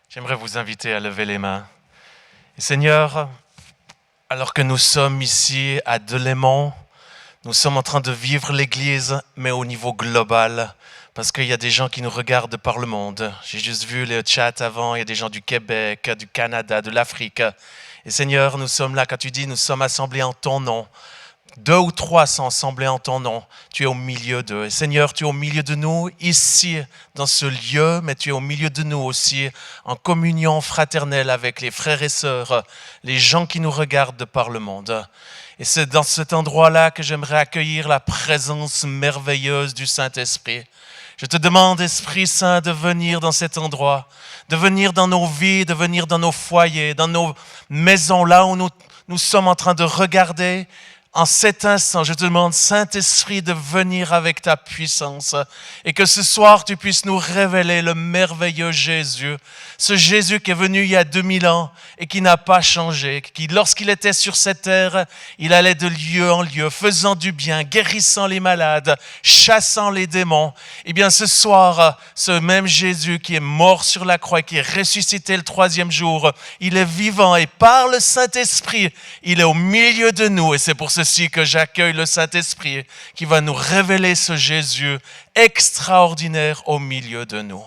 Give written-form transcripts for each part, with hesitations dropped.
J'aimerais vous inviter à lever les mains. Et Seigneur, alors que nous sommes ici à Delémont, nous sommes en train de vivre l'Église, mais au niveau global, parce qu'il y a des gens qui nous regardent par le monde. J'ai juste vu le chat avant, il y a des gens du Québec, du Canada, de l'Afrique. Et Seigneur, nous sommes là, quand tu dis, nous sommes assemblés en ton nom. 2 ou 3 sont assemblés en ton nom. Tu es au milieu d'eux. Et Seigneur, tu es au milieu de nous, ici, dans ce lieu, mais tu es au milieu de nous aussi, en communion fraternelle avec les frères et sœurs, les gens qui nous regardent de par le monde. Et c'est dans cet endroit-là que j'aimerais accueillir la présence merveilleuse du Saint-Esprit. Je te demande, Esprit Saint, de venir dans cet endroit, de venir dans nos vies, de venir dans nos foyers, dans nos maisons, là où nous sommes en train de regarder. En cet instant, je te demande, Saint-Esprit, de venir avec ta puissance et que ce soir, tu puisses nous révéler le merveilleux Jésus, ce Jésus qui est venu il y a 2000 ans et qui n'a pas changé, qui, lorsqu'il était sur cette terre, il allait de lieu en lieu, faisant du bien, guérissant les malades, chassant les démons. Eh bien, ce soir, ce même Jésus qui est mort sur la croix, qui est ressuscité le 3e jour, il est vivant et par le Saint-Esprit, il est au milieu de nous et c'est pour ceci que j'accueille le Saint-Esprit qui va nous révéler ce Jésus extraordinaire au milieu de nous.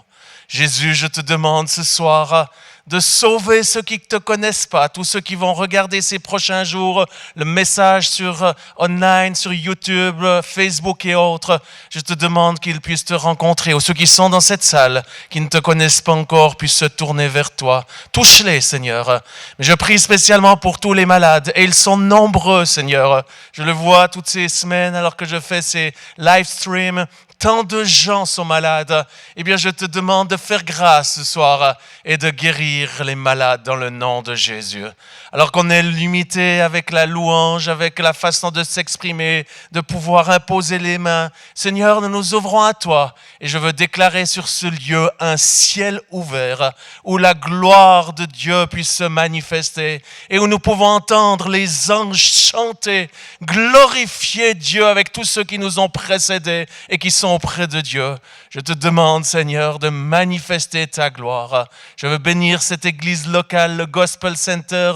Jésus, je te demande ce soir de sauver ceux qui ne te connaissent pas, tous ceux qui vont regarder ces prochains jours le message sur online, sur YouTube, Facebook et autres. Je te demande qu'ils puissent te rencontrer, ou ceux qui sont dans cette salle, qui ne te connaissent pas encore, puissent se tourner vers toi. Touche-les, Seigneur. Mais je prie spécialement pour tous les malades, et ils sont nombreux, Seigneur. Je le vois toutes ces semaines alors que je fais ces live streams. Tant de gens sont malades. Eh bien, je te demande de faire grâce ce soir et de guérir les malades dans le nom de Jésus. Alors qu'on est limité avec la louange, avec la façon de s'exprimer, de pouvoir imposer les mains, Seigneur, nous nous ouvrons à toi et je veux déclarer sur ce lieu un ciel ouvert où la gloire de Dieu puisse se manifester et où nous pouvons entendre les anges chanter, glorifier Dieu avec tous ceux qui nous ont précédés et qui sont auprès de Dieu. Je te demande, Seigneur, de manifester ta gloire. Je veux bénir cette église locale, le Gospel Center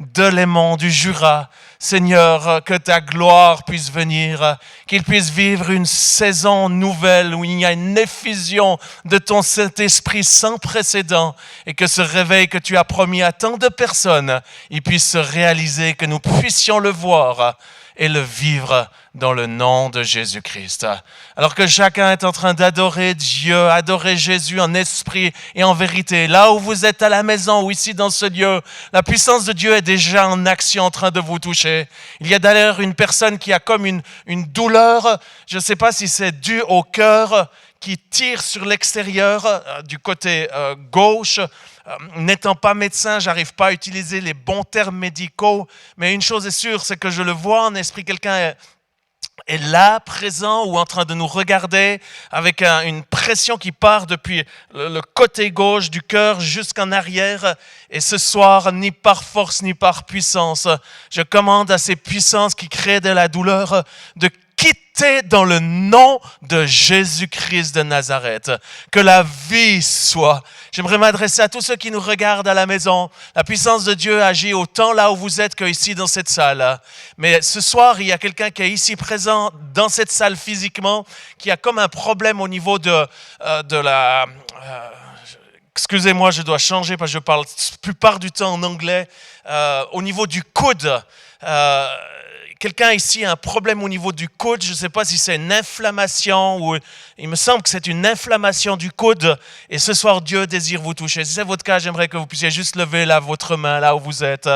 de Lémont, du Jura. Seigneur, que ta gloire puisse venir, qu'il puisse vivre une saison nouvelle où il y a une effusion de ton Saint-Esprit sans précédent et que ce réveil que tu as promis à tant de personnes, il puisse se réaliser, que nous puissions le voir et le vivre dans le nom de Jésus-Christ. Alors que chacun est en train d'adorer Dieu, adorer Jésus en esprit et en vérité, là où vous êtes à la maison ou ici dans ce lieu, la puissance de Dieu est déjà en action en train de vous toucher. Il y a d'ailleurs une personne qui a comme une douleur, je ne sais pas si c'est dû au cœur, qui tire sur l'extérieur du côté gauche. N'étant pas médecin, j'arrive pas à utiliser les bons termes médicaux, mais une chose est sûre, c'est que je le vois en esprit, quelqu'un est là, présent ou en train de nous regarder avec une pression qui part depuis le côté gauche du cœur jusqu'en arrière. Et ce soir, ni par force ni par puissance, je commande à ces puissances qui créent de la douleur de quitter dans le nom de Jésus-Christ de Nazareth. Que la vie soit. J'aimerais m'adresser à tous ceux qui nous regardent à la maison. La puissance de Dieu agit autant là où vous êtes qu'ici dans cette salle. Mais ce soir, il y a quelqu'un qui est ici présent dans cette salle physiquement, qui a comme un problème au niveau de la... excusez-moi, je dois changer parce que je parle la plupart du temps en anglais. Au niveau du coude. Quelqu'un ici a un problème au niveau du coude, je ne sais pas si c'est une inflammation ou il me semble que c'est une inflammation du coude et ce soir Dieu désire vous toucher. Si c'est votre cas, j'aimerais que vous puissiez juste lever là votre main là où vous êtes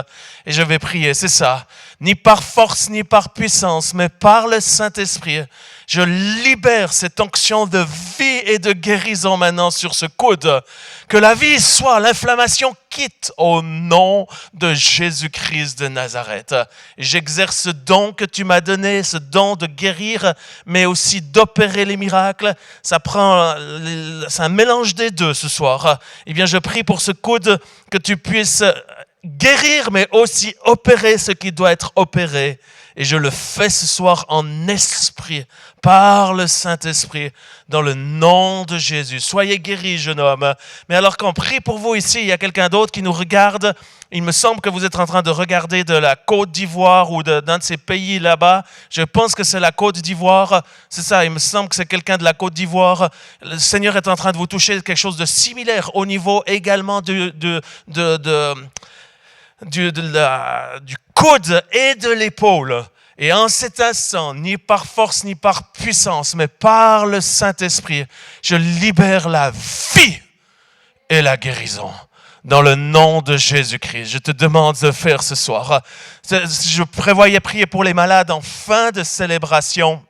et je vais prier, c'est ça. Ni par force ni par puissance, mais par le Saint-Esprit, je libère cette onction de vie et de guérison maintenant sur ce coude. Que la vie soit, l'inflammation quitte au nom de Jésus-Christ de Nazareth. J'exerce ce don que tu m'as donné, ce don de guérir, mais aussi d'opérer les miracles. C'est un mélange des deux ce soir. Eh bien, je prie pour ce coude que tu puisses guérir, mais aussi opérer ce qui doit être opéré. Et je le fais ce soir en esprit, par le Saint-Esprit, dans le nom de Jésus. Soyez guéris, jeune homme. Mais alors qu'on prie pour vous ici, il y a quelqu'un d'autre qui nous regarde. Il me semble que vous êtes en train de regarder de la Côte d'Ivoire ou d'un de ces pays là-bas. Je pense que c'est la Côte d'Ivoire. C'est ça, il me semble que c'est quelqu'un de la Côte d'Ivoire. Le Seigneur est en train de vous toucher quelque chose de similaire au niveau également du coude et de l'épaule. Et en cet instant, ni par force, ni par puissance, mais par le Saint-Esprit, je libère la vie et la guérison. Dans le nom de Jésus-Christ, je te demande de faire ce soir. Je prévoyais prier pour les malades en fin de célébration.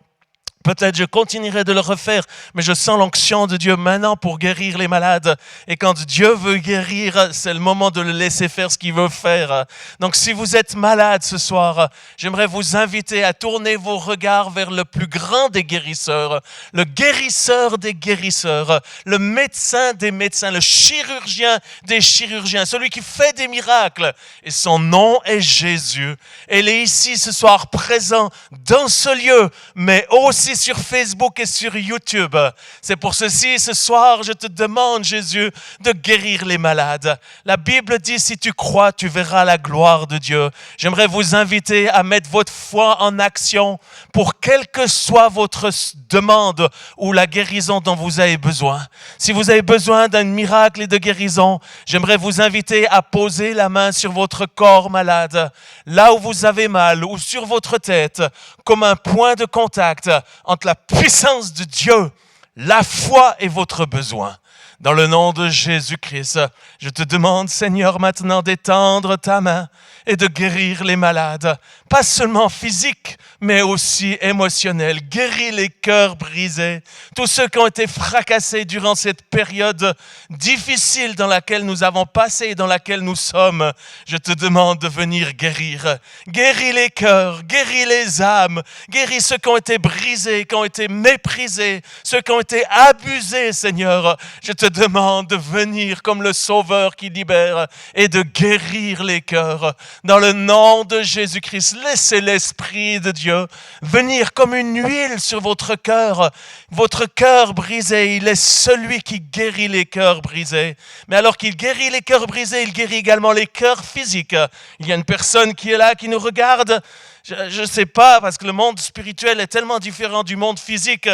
Peut-être je continuerai de le refaire, mais je sens l'onction de Dieu maintenant pour guérir les malades. Et quand Dieu veut guérir, c'est le moment de le laisser faire ce qu'il veut faire. Donc si vous êtes malade ce soir, j'aimerais vous inviter à tourner vos regards vers le plus grand des guérisseurs, le guérisseur des guérisseurs, le médecin des médecins, le chirurgien des chirurgiens, celui qui fait des miracles. Et son nom est Jésus. Il est ici ce soir présent dans ce lieu, mais aussi sur Facebook et sur YouTube. C'est pour ceci, ce soir, je te demande, Jésus, de guérir les malades. La Bible dit, si tu crois, tu verras la gloire de Dieu. J'aimerais vous inviter à mettre votre foi en action pour quelle que soit votre demande ou la guérison dont vous avez besoin. Si vous avez besoin d'un miracle et de guérison, j'aimerais vous inviter à poser la main sur votre corps malade, là où vous avez mal, ou sur votre tête, comme un point de contact entre la puissance de Dieu, la foi et votre besoin. Dans le nom de Jésus-Christ, je te demande, Seigneur, maintenant d'étendre ta main et de guérir les malades, pas seulement physiques, mais aussi émotionnels. Guéris les cœurs brisés, tous ceux qui ont été fracassés durant cette période difficile dans laquelle nous avons passé et dans laquelle nous sommes. Je te demande de venir guérir. Guéris les cœurs, guéris les âmes, guéris ceux qui ont été brisés, qui ont été méprisés, ceux qui ont été abusés, Seigneur. Je te demande de venir comme le Sauveur qui libère et de guérir les cœurs. Dans le nom de Jésus-Christ, laissez l'Esprit de Dieu venir comme une huile sur votre cœur. Votre cœur brisé, il est celui qui guérit les cœurs brisés. Mais alors qu'il guérit les cœurs brisés, il guérit également les cœurs physiques. Il y a une personne qui est là, qui nous regarde. Je ne sais pas, parce que le monde spirituel est tellement différent du monde physique.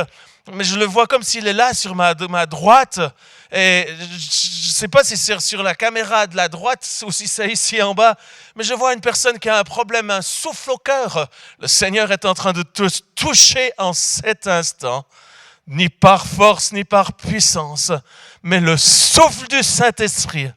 Mais je le vois comme s'il est là sur ma droite. Et je ne sais pas si c'est sur la caméra de la droite ou si c'est ici en bas. Mais je vois une personne qui a un problème, un souffle au cœur. Le Seigneur est en train de te toucher en cet instant. Ni par force, ni par puissance. Mais le souffle du Saint-Esprit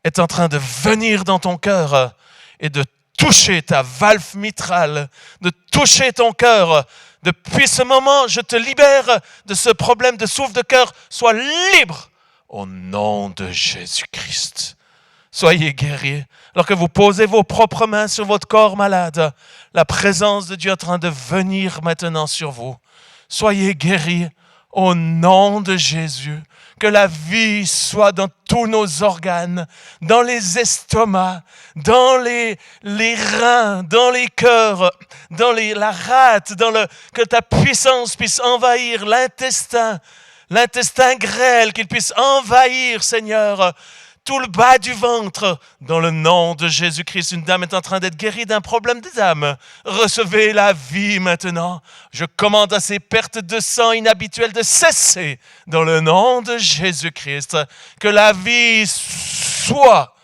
est en train de venir dans ton cœur et de toucher ta valve mitrale, de toucher ton cœur. Depuis ce moment, je te libère de ce problème de souffle de cœur. Sois libre au nom de Jésus-Christ. Soyez guéris. Alors que vous posez vos propres mains sur votre corps malade, la présence de Dieu est en train de venir maintenant sur vous. Soyez guéris au nom de Jésus. Que la vie soit dans tous nos organes, dans les estomacs, dans les reins, dans les cœurs, dans la rate, que ta puissance puisse envahir l'intestin grêle, qu'il puisse envahir, Seigneur, tout le bas du ventre. Dans le nom de Jésus-Christ, une dame est en train d'être guérie d'un problème des âmes. Recevez la vie maintenant. Je commande à ces pertes de sang inhabituelles de cesser. Dans le nom de Jésus-Christ, que la vie soit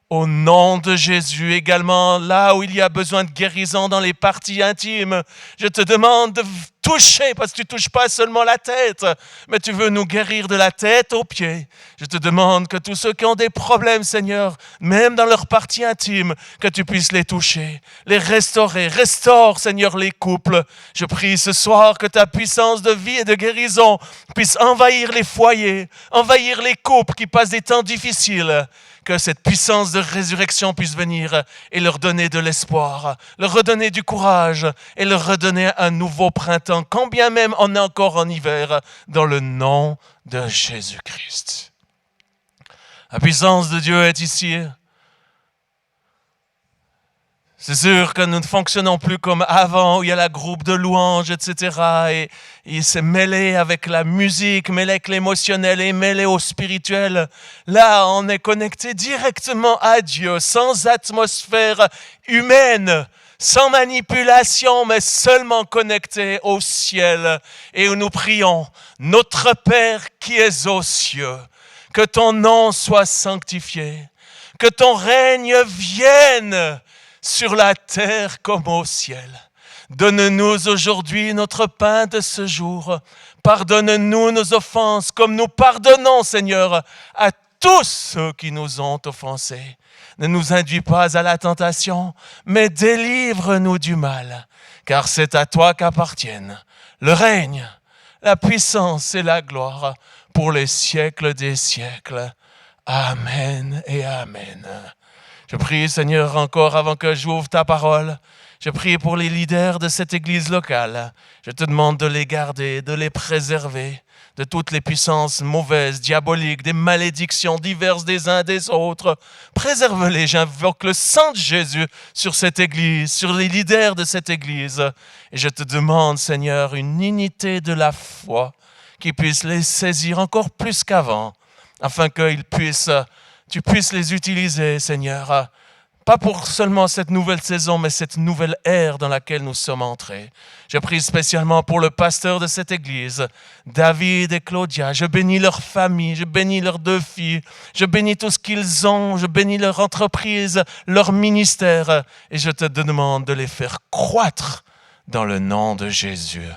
au nom de Jésus. Également, là où il y a besoin de guérison dans les parties intimes, je te demande de toucher, parce que tu ne touches pas seulement la tête, mais tu veux nous guérir de la tête aux pieds. Je te demande que tous ceux qui ont des problèmes, Seigneur, même dans leurs parties intimes, que tu puisses les toucher, les restaurer. Restaure, Seigneur, les couples. Je prie ce soir que ta puissance de vie et de guérison puisse envahir les foyers, envahir les couples qui passent des temps difficiles. Que cette puissance de résurrection puisse venir et leur donner de l'espoir, leur redonner du courage et leur redonner un nouveau printemps, quand bien même on est encore en hiver, dans le nom de Jésus-Christ. La puissance de Dieu est ici. C'est sûr que nous ne fonctionnons plus comme avant, où il y a la groupe de louanges, etc. Et il s'est mêlé avec la musique, mêlé avec l'émotionnel et mêlé au spirituel. Là, on est connecté directement à Dieu, sans atmosphère humaine, sans manipulation, mais seulement connecté au ciel. Et où nous prions, notre Père qui es aux cieux, que ton nom soit sanctifié, que ton règne vienne sur la terre comme au ciel. Donne-nous aujourd'hui notre pain de ce jour. Pardonne-nous nos offenses comme nous pardonnons, Seigneur, à tous ceux qui nous ont offensés. Ne nous induis pas à la tentation, mais délivre-nous du mal, car c'est à toi qu'appartiennent le règne, la puissance et la gloire pour les siècles des siècles. Amen et amen. Je prie, Seigneur, encore avant que j'ouvre ta parole, je prie pour les leaders de cette église locale. Je te demande de les garder, de les préserver de toutes les puissances mauvaises, diaboliques, des malédictions diverses des uns des autres. Préserve-les, j'invoque le sang de Jésus sur cette église, sur les leaders de cette église. Et je te demande, Seigneur, une unité de la foi qui puisse les saisir encore plus qu'avant, afin que tu puisses les utiliser, Seigneur, pas pour seulement cette nouvelle saison, mais cette nouvelle ère dans laquelle nous sommes entrés. Je prie spécialement pour le pasteur de cette église, David et Claudia. Je bénis leur famille, je bénis leurs 2 filles, je bénis tout ce qu'ils ont, je bénis leur entreprise, leur ministère, et je te demande de les faire croître dans le nom de Jésus.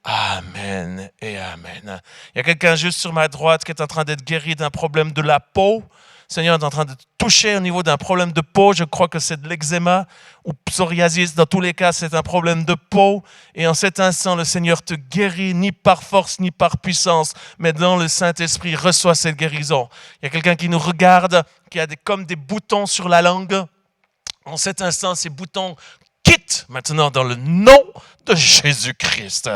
Amen et amen. Il y a quelqu'un juste sur ma droite qui est en train d'être guéri d'un problème de la peau. Seigneur est en train de toucher au niveau d'un problème de peau. Je crois que c'est de l'eczéma ou psoriasis. Dans tous les cas, c'est un problème de peau. Et en cet instant, le Seigneur te guérit, ni par force, ni par puissance, mais dans le Saint-Esprit, reçois cette guérison. Il y a quelqu'un qui nous regarde, qui a comme des boutons sur la langue. En cet instant, ces boutons quittent maintenant dans le nom de Jésus-Christ.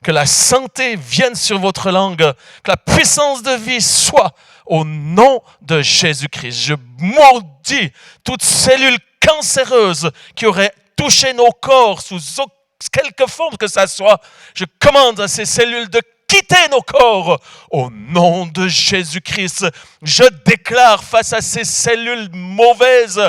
Que la santé vienne sur votre langue, que la puissance de vie soit au nom de Jésus-Christ. Je maudis toute cellule cancéreuse qui aurait touché nos corps sous quelque forme que ça soit. Je commande à ces cellules de quitter nos corps au nom de Jésus-Christ. Je déclare face à ces cellules mauvaises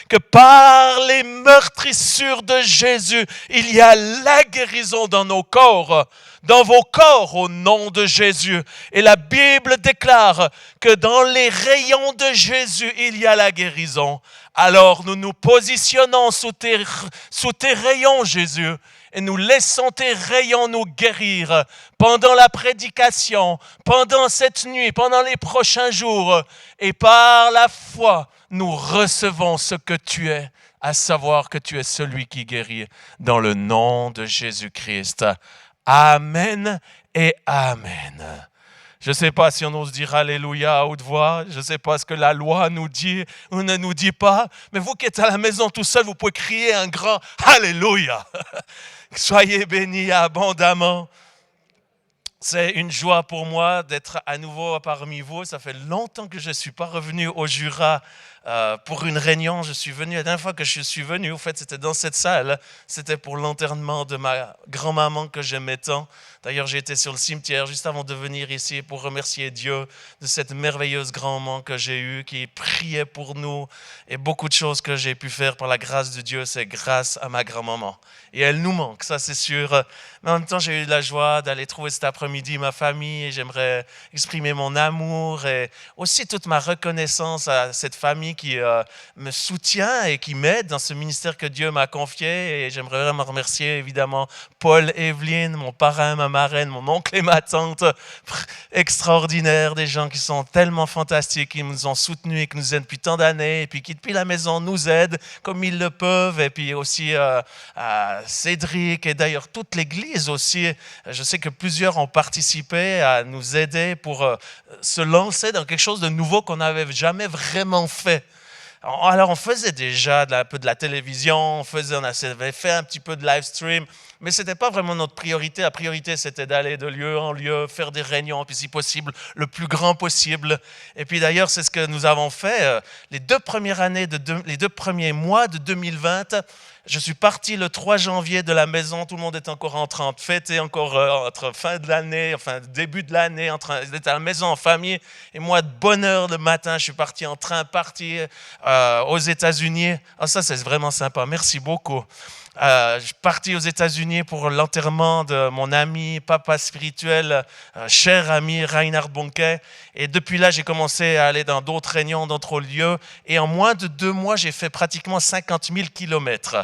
que par les meurtrissures de Jésus, il y a la guérison dans nos corps, dans vos corps au nom de Jésus. Et la Bible déclare que dans les rayons de Jésus, il y a la guérison. Alors nous nous positionnons sous tes rayons, Jésus, et nous laissons tes rayons nous guérir pendant la prédication, pendant cette nuit, pendant les prochains jours. Et par la foi, nous recevons ce que tu es, à savoir que tu es celui qui guérit dans le nom de Jésus-Christ. Amen et amen. Je ne sais pas si on ose dire Alléluia à haute voix. Je ne sais pas ce que la loi nous dit ou ne nous dit pas. Mais vous qui êtes à la maison tout seul, vous pouvez crier un grand Alléluia. Soyez bénis abondamment. C'est une joie pour moi d'être à nouveau parmi vous. Ça fait longtemps que je ne suis pas revenu au Jura pour une réunion. Je suis venu, la dernière fois que je suis venu, en fait, c'était dans cette salle. C'était pour l'enterrement de ma grand-maman que j'aimais tant. D'ailleurs, j'ai été sur le cimetière juste avant de venir ici pour remercier Dieu de cette merveilleuse grand-maman que j'ai eue, qui priait pour nous. Et beaucoup de choses que j'ai pu faire par la grâce de Dieu, c'est grâce à ma grand-maman. Et elle nous manque, ça c'est sûr. Mais en même temps, j'ai eu la joie d'aller trouver cet après-midi ma famille et j'aimerais exprimer mon amour et aussi toute ma reconnaissance à cette famille qui me soutient et qui m'aide dans ce ministère que Dieu m'a confié. Et j'aimerais vraiment remercier évidemment Paul, Evelyne, mon parrain, ma marraine, mon oncle et ma tante. Extraordinaires, des gens qui sont tellement fantastiques, qui nous ont soutenus et qui nous aident depuis tant d'années et puis qui depuis la maison nous aident comme ils le peuvent. Et puis aussi à Cédric et d'ailleurs toute l'église aussi. Je sais que plusieurs ont participé à nous aider pour se lancer dans quelque chose de nouveau qu'on n'avait jamais vraiment fait. Alors on faisait déjà un peu de la télévision, on avait fait un petit peu de live stream, mais ce n'était pas vraiment notre priorité. La priorité, c'était d'aller de lieu en lieu, faire des réunions, puis si possible, le plus grand possible. Et puis d'ailleurs, c'est ce que nous avons fait les 2 premières années, les 2 premiers mois de 2020. Je suis parti le 3 janvier de la maison, tout le monde est encore en train de fêter, encore entre fin de l'année, enfin début de l'année, en train d'être à la maison en famille. Et moi, de bonne heure le matin, je suis parti en train, aux États-Unis. Ah, ça, c'est vraiment sympa, merci beaucoup. Je suis parti aux États-Unis pour l'enterrement de mon ami, papa spirituel, cher ami Reinhard Bonke. Et depuis là, j'ai commencé à aller dans d'autres réunions, d'autres lieux. Et en moins de 2 mois, j'ai fait pratiquement 50 000 kilomètres.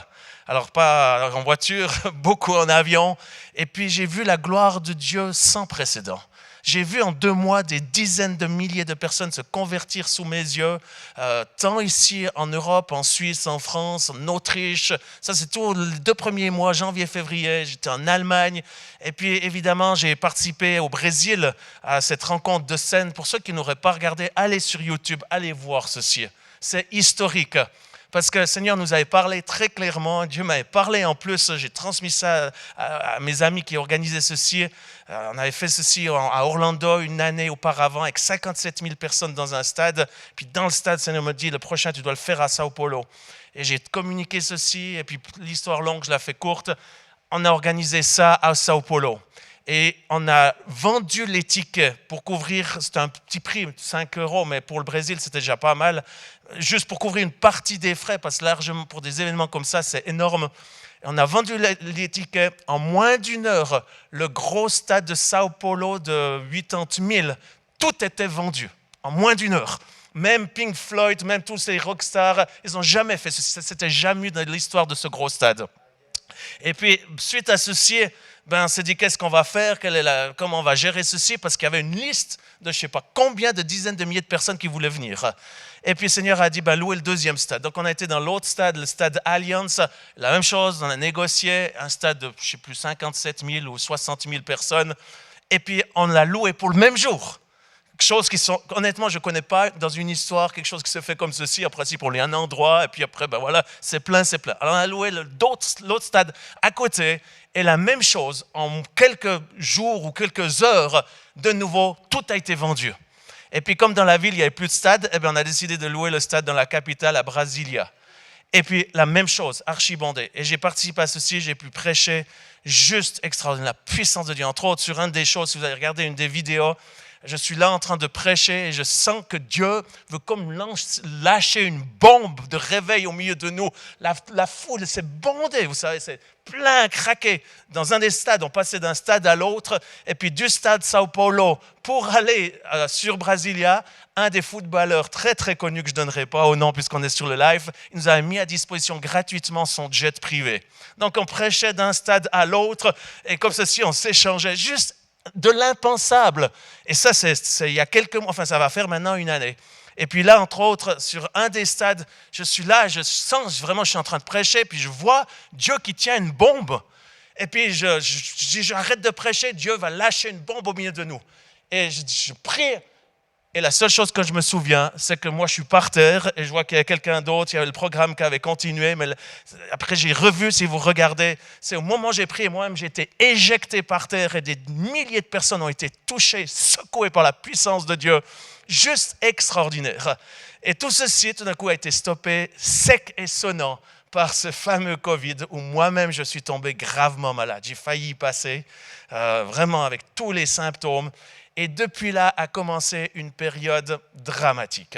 Alors pas en voiture, beaucoup en avion. Et puis j'ai vu la gloire de Dieu sans précédent. J'ai vu en 2 mois des dizaines de milliers de personnes se convertir sous mes yeux, tant ici en Europe, en Suisse, en France, en Autriche. Ça, c'est tout les 2 premiers mois, janvier, février. J'étais en Allemagne. Et puis, évidemment, j'ai participé au Brésil à cette rencontre de scène. Pour ceux qui n'auraient pas regardé, allez sur YouTube, allez voir ceci. C'est historique. Parce que le Seigneur nous avait parlé très clairement, Dieu m'avait parlé en plus, j'ai transmis ça à mes amis qui organisaient ceci. On avait fait ceci à Orlando une année auparavant avec 57 000 personnes dans un stade. Puis dans le stade, le Seigneur me dit, le prochain, tu dois le faire à Sao Paulo. Et j'ai communiqué ceci, et puis l'histoire longue, je la fais courte. On a organisé ça à Sao Paulo. Et on a vendu les tickets pour couvrir, c'était un petit prix, 5 €, mais pour le Brésil, c'était déjà pas mal, juste pour couvrir une partie des frais, parce que largement, pour des événements comme ça, c'est énorme. Et on a vendu les tickets en moins d'1 heure. Le gros stade de Sao Paulo de 80 000, tout était vendu en moins d'1 heure. Même Pink Floyd, même tous ces rockstars, ils n'ont jamais fait ceci. C'était jamais dans l'histoire de ce gros stade. Et puis, suite à ceci, on s'est dit qu'est-ce qu'on va faire, comment on va gérer ceci, parce qu'il y avait une liste de je ne sais pas combien de dizaines de milliers de personnes qui voulaient venir. Et puis le Seigneur a dit, louez le 2e stade. Donc on a été dans l'autre stade, le stade Alliance, la même chose, on a négocié un stade de, je ne sais plus, 57 000 ou 60 000 personnes. Et puis on l'a loué pour le même jour. Choses qui sont, honnêtement, je ne connais pas dans une histoire quelque chose qui se fait comme ceci. En principe, on est à un endroit et puis après, voilà, c'est plein, c'est plein. Alors, on a loué l'autre stade à côté et la même chose, en quelques jours ou quelques heures, de nouveau, tout a été vendu. Et puis, comme dans la ville, il n'y avait plus de stade, on a décidé de louer le stade dans la capitale, à Brasilia. Et puis, la même chose, archibondé. Et j'ai participé à ceci, j'ai pu prêcher, juste extraordinaire, la puissance de Dieu. Entre autres, sur une des choses, si vous avez regardé une des vidéos, je suis là en train de prêcher et je sens que Dieu veut comme lâcher une bombe de réveil au milieu de nous. La foule s'est bondée, vous savez, c'est plein, craqué. Dans un des stades, on passait d'un stade à l'autre. Et puis du stade Sao Paulo pour aller sur Brasilia, un des footballeurs très très connus que je ne donnerai pas au nom puisqu'on est sur le live, il nous a mis à disposition gratuitement son jet privé. Donc on prêchait d'un stade à l'autre et comme ceci, on s'échangeait juste de l'impensable. Et ça, c'est il y a quelques mois, enfin ça va faire maintenant 1 année. Et puis là, entre autres, sur un des stades, je suis là, je sens vraiment, je suis en train de prêcher, puis je vois Dieu qui tient une bombe. Et puis j'arrête de prêcher, Dieu va lâcher une bombe au milieu de nous. Et je prie. Et la seule chose que je me souviens, c'est que moi, je suis par terre et je vois qu'il y a quelqu'un d'autre, il y avait le programme qui avait continué, mais après, j'ai revu, si vous regardez, c'est au moment où j'ai prié, moi-même, j'ai été éjecté par terre et des milliers de personnes ont été touchées, secouées par la puissance de Dieu. Juste extraordinaire. Et tout ceci, tout d'un coup, a été stoppé sec et sonnant par ce fameux Covid où moi-même, je suis tombé gravement malade. J'ai failli y passer, vraiment avec tous les symptômes. Et depuis là a commencé une période dramatique.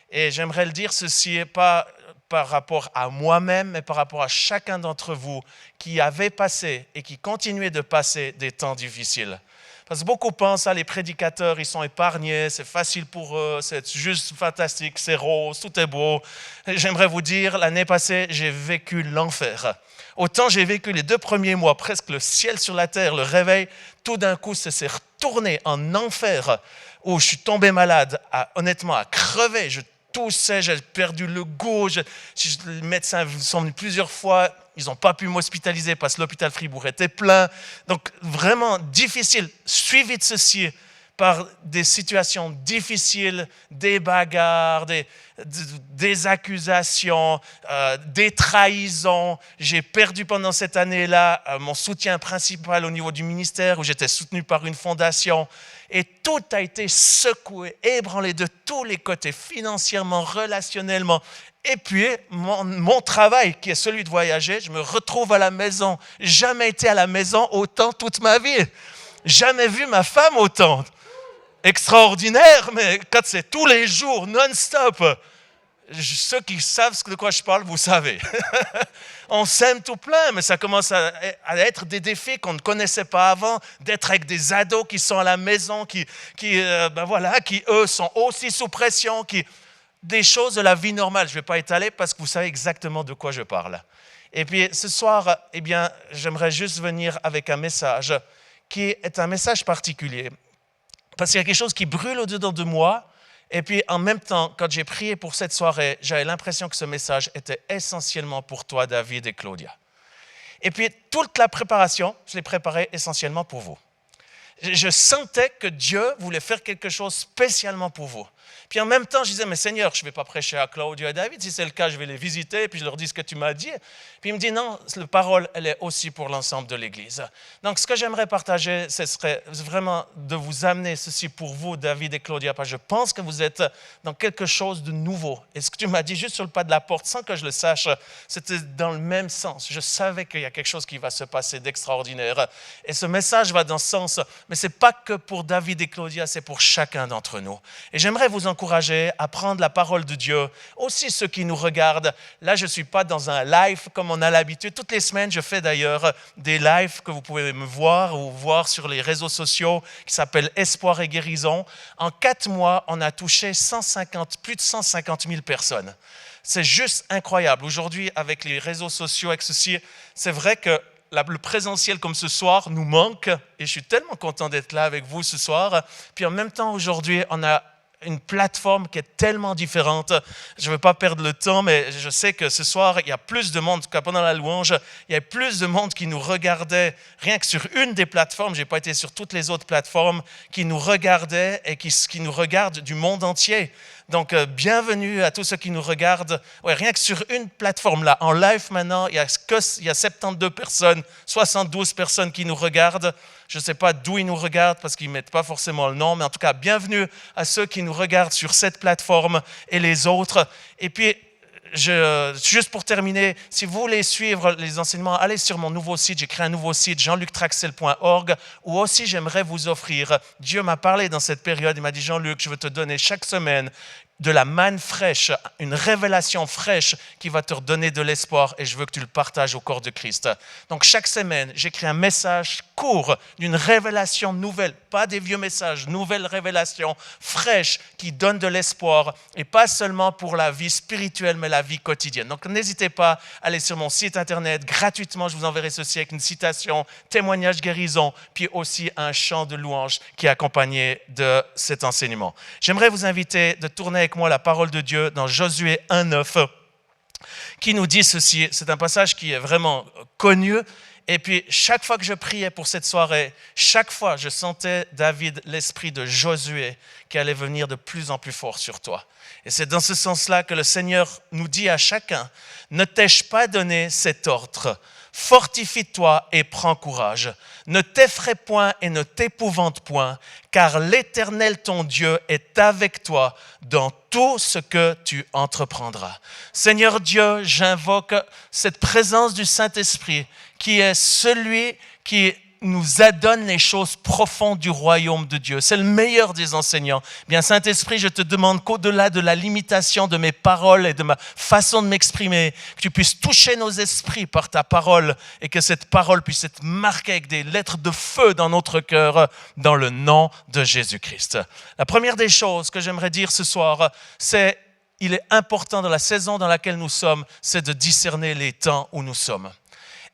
Et j'aimerais le dire, ceci n'est pas par rapport à moi-même, mais par rapport à chacun d'entre vous qui avait passé et qui continuait de passer des temps difficiles. Parce que beaucoup pensent, les prédicateurs, ils sont épargnés, c'est facile pour eux, c'est juste fantastique, c'est rose, tout est beau. Et j'aimerais vous dire, l'année passée, j'ai vécu l'enfer. Autant j'ai vécu les 2 premiers mois, presque le ciel sur la terre, le réveil, tout d'un coup, ça s'est retourné en enfer, où je suis tombé malade, honnêtement, à crever. Je toussais, j'ai perdu le goût. Les médecins sont venus plusieurs fois, ils n'ont pas pu m'hospitaliser parce que l'hôpital Fribourg était plein. Donc, vraiment difficile. Suivi de ceci par des situations difficiles, des bagarres, des accusations, des trahisons. J'ai perdu pendant cette année-là mon soutien principal au niveau du ministère où j'étais soutenu par une fondation. Et tout a été secoué, ébranlé de tous les côtés, financièrement, relationnellement. Et puis, mon travail, qui est celui de voyager, je me retrouve à la maison. Jamais été à la maison autant toute ma vie. Jamais vu ma femme autant. Extraordinaire, mais quand c'est tous les jours, non-stop. Ceux qui savent de quoi je parle, vous savez. On s'aime tout plein, mais ça commence à être des défis qu'on ne connaissait pas avant, d'être avec des ados qui sont à la maison, qui eux sont aussi sous pression, des choses de la vie normale. Je ne vais pas étaler parce que vous savez exactement de quoi je parle. Et puis ce soir, j'aimerais juste venir avec un message qui est un message particulier. Parce qu'il y a quelque chose qui brûle au-dedans de moi. Et puis, en même temps, quand j'ai prié pour cette soirée, j'avais l'impression que ce message était essentiellement pour toi, David et Claudia. Et puis, toute la préparation, je l'ai préparée essentiellement pour vous. Je sentais que Dieu voulait faire quelque chose spécialement pour vous. Puis en même temps, je disais, mais Seigneur, je ne vais pas prêcher à Claudia et David. Si c'est le cas, je vais les visiter, puis je leur dis ce que tu m'as dit. Puis il me dit, non, la parole, elle est aussi pour l'ensemble de l'Église. Donc, ce que j'aimerais partager, ce serait vraiment de vous amener ceci pour vous, David et Claudia, parce que je pense que vous êtes dans quelque chose de nouveau. Et ce que tu m'as dit juste sur le pas de la porte, sans que je le sache, c'était dans le même sens. Je savais qu'il y a quelque chose qui va se passer d'extraordinaire. Et ce message va dans ce sens, mais ce n'est pas que pour David et Claudia, c'est pour chacun d'entre nous. Et j'aimerais vous encourager à prendre la parole de Dieu, aussi ceux qui nous regardent. Là, je ne suis pas dans un live comme on a l'habitude. Toutes les semaines, je fais d'ailleurs des lives que vous pouvez me voir ou voir sur les réseaux sociaux qui s'appellent Espoir et Guérison. En 4 mois, on a touché plus de 150 000 personnes. C'est juste incroyable. Aujourd'hui, avec les réseaux sociaux, avec ceci, c'est vrai que le présentiel comme ce soir nous manque et je suis tellement content d'être là avec vous ce soir. Puis en même temps, aujourd'hui, on a une plateforme qui est tellement différente. Je ne veux pas perdre le temps, mais je sais que ce soir, il y a plus de monde, en tout cas pendant la louange, il y a plus de monde qui nous regardait, rien que sur une des plateformes, je n'ai pas été sur toutes les autres plateformes, qui nous regardaient et qui nous regardent du monde entier. Donc, bienvenue à tous ceux qui nous regardent. Ouais, rien que sur une plateforme, là, en live maintenant, il y a 72 personnes, 72 personnes qui nous regardent. Je ne sais pas d'où ils nous regardent parce qu'ils ne mettent pas forcément le nom, mais en tout cas, bienvenue à ceux qui nous regardent sur cette plateforme et les autres. Et puis, juste pour terminer, si vous voulez suivre les enseignements, allez sur mon nouveau site. J'ai créé un nouveau site, jeanluctraxel.org, où aussi j'aimerais vous offrir. Dieu m'a parlé dans cette période, il m'a dit, Jean-Luc, je veux te donner chaque semaine de la manne fraîche, une révélation fraîche qui va te redonner de l'espoir et je veux que tu le partages au corps de Christ. Donc chaque semaine, j'écris un message court d'une révélation nouvelle, pas des vieux messages, nouvelle révélation fraîche qui donne de l'espoir et pas seulement pour la vie spirituelle mais la vie quotidienne. Donc n'hésitez pas à aller sur mon site internet gratuitement, je vous enverrai ceci avec une citation, témoignage guérison, puis aussi un chant de louange qui est accompagné de cet enseignement. J'aimerais vous inviter de tourner avec moi la parole de Dieu dans Josué 1:9 qui nous dit ceci. C'est un passage qui est vraiment connu. Et puis, chaque fois que je priais pour cette soirée, chaque fois, je sentais, David, l'esprit de Josué qui allait venir de plus en plus fort sur toi. Et c'est dans ce sens-là que le Seigneur nous dit à chacun, ne t'ai-je pas donné cet ordre ? Fortifie-toi et prends courage. Ne t'effraie point et ne t'épouvante point, car l'Éternel ton Dieu est avec toi dans tout ce que tu entreprendras. Seigneur Dieu, j'invoque cette présence du Saint-Esprit qui est celui qui nous adonne les choses profondes du royaume de Dieu. C'est le meilleur des enseignants. Bien, Saint-Esprit, je te demande qu'au-delà de la limitation de mes paroles et de ma façon de m'exprimer, que tu puisses toucher nos esprits par ta parole et que cette parole puisse être marquée avec des lettres de feu dans notre cœur, dans le nom de Jésus-Christ. La première des choses que j'aimerais dire ce soir, c'est il est important dans la saison dans laquelle nous sommes, c'est de discerner les temps où nous sommes.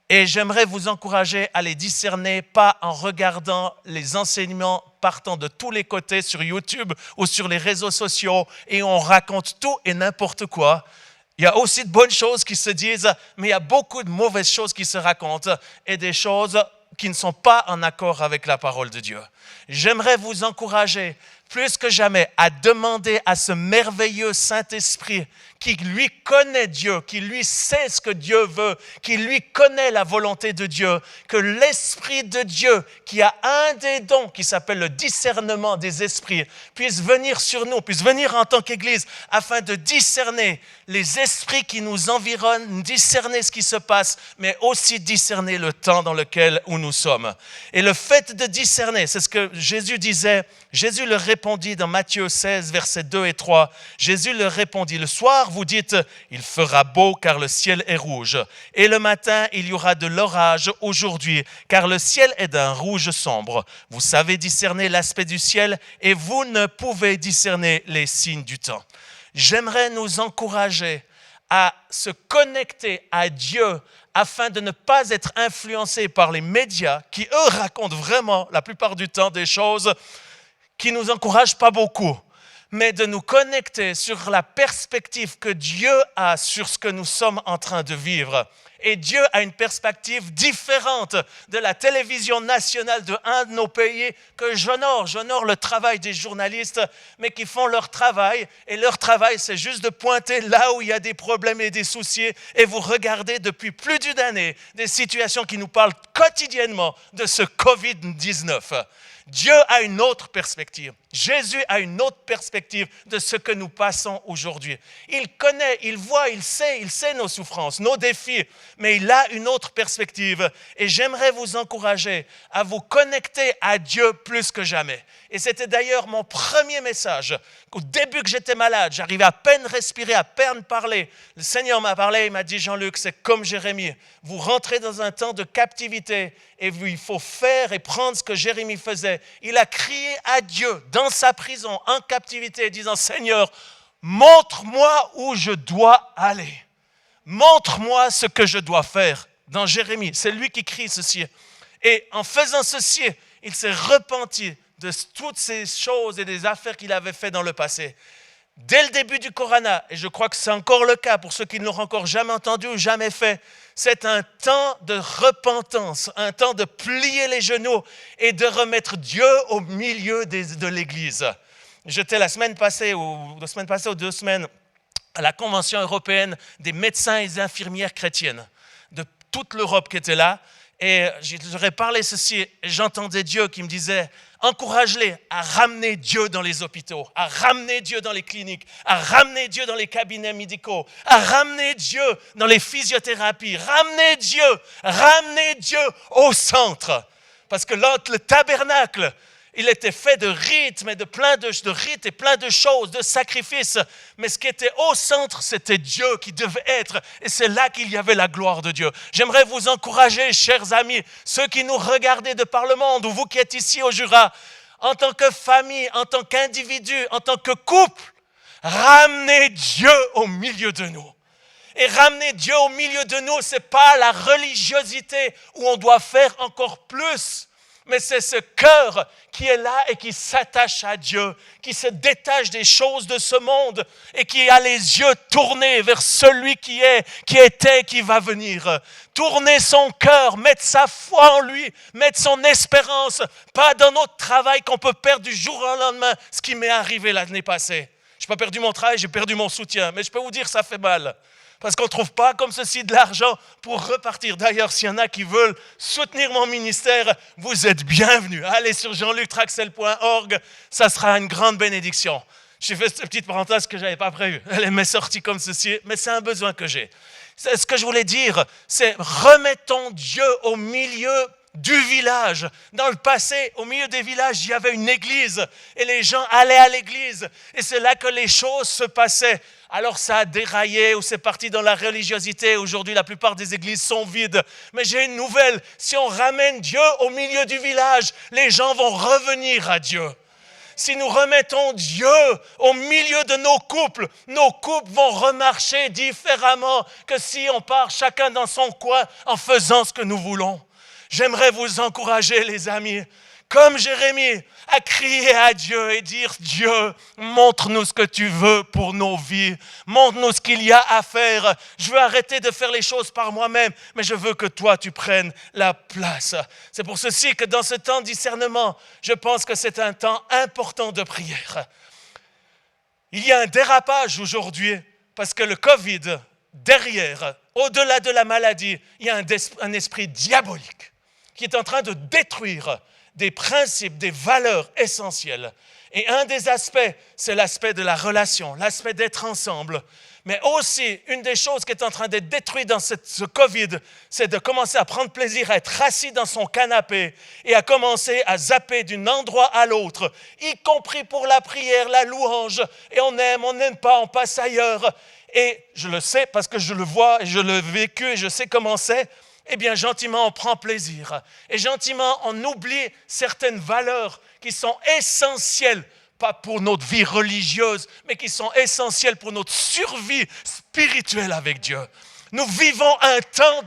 Et j'aimerais vous encourager à les discerner, pas en regardant les enseignements partant de tous les côtés sur YouTube ou sur les réseaux sociaux et on raconte tout et n'importe quoi. Il y a aussi de bonnes choses qui se disent, mais il y a beaucoup de mauvaises choses qui se racontent et des choses qui ne sont pas en accord avec la parole de Dieu. J'aimerais vous encourager plus que jamais à demander à ce merveilleux Saint-Esprit qui lui connaît Dieu, qui lui sait ce que Dieu veut, qui lui connaît la volonté de Dieu, que l'Esprit de Dieu, qui a un des dons qui s'appelle le discernement des esprits, puisse venir sur nous, puisse venir en tant qu'Église afin de discerner les esprits qui nous environnent, discerner ce qui se passe, mais aussi discerner le temps dans lequel où nous sommes. Et le fait de discerner, c'est ce que Jésus disait, Jésus le répondit dans Matthieu 16, versets 2 et 3. Jésus leur répondit, le soir, vous dites, il fera beau car le ciel est rouge. Et le matin, il y aura de l'orage aujourd'hui, car le ciel est d'un rouge sombre. Vous savez discerner l'aspect du ciel et vous ne pouvez discerner les signes du temps. J'aimerais nous encourager à se connecter à Dieu afin de ne pas être influencés par les médias qui, eux, racontent vraiment la plupart du temps des choses qui ne nous encouragent pas beaucoup, mais de nous connecter sur la perspective que Dieu a sur ce que nous sommes en train de vivre. Et Dieu a une perspective différente de la télévision nationale de un de nos pays que j'honore. J'honore le travail des journalistes, mais qui font leur travail. Et leur travail, c'est juste de pointer là où il y a des problèmes et des soucis. Et vous regardez depuis plus d'une année des situations qui nous parlent quotidiennement de ce COVID-19. Dieu a une autre perspective. Jésus a une autre perspective de ce que nous passons aujourd'hui. Il connaît, il voit, il sait nos souffrances, nos défis, mais il a une autre perspective. Et j'aimerais vous encourager à vous connecter à Dieu plus que jamais. Et c'était d'ailleurs mon premier message. Au début que j'étais malade, j'arrivais à peine respirer, à peine parler. Le Seigneur m'a parlé, il m'a dit, Jean-Luc, c'est comme Jérémie. Vous rentrez dans un temps de captivité et il faut faire et prendre ce que Jérémie faisait. Il a crié à Dieu dans sa prison, en captivité, disant, Seigneur, montre-moi où je dois aller. Montre-moi ce que je dois faire. Dans Jérémie, c'est lui qui crie ceci. Et en faisant ceci, il s'est repenti de toutes ces choses et des affaires qu'il avait fait dans le passé. Dès le début du Corana, et je crois que c'est encore le cas pour ceux qui ne l'auront encore jamais entendu ou jamais fait, c'est un temps de repentance, un temps de plier les genoux et de remettre Dieu au milieu de l'Église. J'étais la semaine passée ou 2 semaines à la Convention européenne des médecins et des infirmières chrétiennes de toute l'Europe qui était là. Et j'aurais parlé ceci, et j'entendais Dieu qui me disait, encourage-les à ramener Dieu dans les hôpitaux, à ramener Dieu dans les cliniques, à ramener Dieu dans les cabinets médicaux, à ramener Dieu dans les physiothérapies, ramener Dieu au centre. Parce que le tabernacle, il était fait de rites, mais de rites et plein de choses, de sacrifices. Mais ce qui était au centre, c'était Dieu qui devait être. Et c'est là qu'il y avait la gloire de Dieu. J'aimerais vous encourager, chers amis, ceux qui nous regardez de par le monde, ou vous qui êtes ici au Jura, en tant que famille, en tant qu'individu, en tant que couple, ramenez Dieu au milieu de nous. Et ramener Dieu au milieu de nous, ce n'est pas la religiosité où on doit faire encore plus. Mais c'est ce cœur qui est là et qui s'attache à Dieu, qui se détache des choses de ce monde et qui a les yeux tournés vers celui qui est, qui était, qui va venir. Tourner son cœur, mettre sa foi en lui, mettre son espérance, pas dans notre travail qu'on peut perdre du jour au lendemain, ce qui m'est arrivé l'année passée. Je n'ai pas perdu mon travail, j'ai perdu mon soutien, mais je peux vous dire ça fait mal. Parce qu'on ne trouve pas comme ceci de l'argent pour repartir. D'ailleurs, s'il y en a qui veulent soutenir mon ministère, vous êtes bienvenus. Allez sur jeanluctraxel.org, ça sera une grande bénédiction. J'ai fait cette petite parenthèse que je n'avais pas prévue. Elle m'est sortie comme ceci, mais c'est un besoin que j'ai. Ce que je voulais dire, c'est remettons Dieu au milieu du village. Dans le passé, au milieu des villages, il y avait une église et les gens allaient à l'église et c'est là que les choses se passaient. Alors ça a déraillé ou c'est parti dans la religiosité. Aujourd'hui, la plupart des églises sont vides. Mais j'ai une nouvelle. Si on ramène Dieu au milieu du village, les gens vont revenir à Dieu. Si nous remettons Dieu au milieu de nos couples vont remarcher différemment que si on part chacun dans son coin en faisant ce que nous voulons. J'aimerais vous encourager, les amis, comme Jérémie, à crier à Dieu et dire « Dieu, montre-nous ce que tu veux pour nos vies. Montre-nous ce qu'il y a à faire. Je veux arrêter de faire les choses par moi-même, mais je veux que toi, tu prennes la place. » C'est pour ceci que dans ce temps de discernement, je pense que c'est un temps important de prière. Il y a un dérapage aujourd'hui parce que le Covid, derrière, au-delà de la maladie, il y a un esprit diabolique qui est en train de détruire des principes, des valeurs essentielles. Et un des aspects, c'est l'aspect de la relation, l'aspect d'être ensemble. Mais aussi, une des choses qui est en train d'être détruite dans ce Covid, c'est de commencer à prendre plaisir à être assis dans son canapé et à commencer à zapper d'un endroit à l'autre, y compris pour la prière, la louange. Et on n'aime pas, on passe ailleurs. Et je le sais parce que je le vois et je l'ai vécu et je sais comment c'est. Eh bien, gentiment, on prend plaisir. Et gentiment, on oublie certaines valeurs qui sont essentielles, pas pour notre vie religieuse, mais qui sont essentielles pour notre survie spirituelle avec Dieu. Nous vivons un temps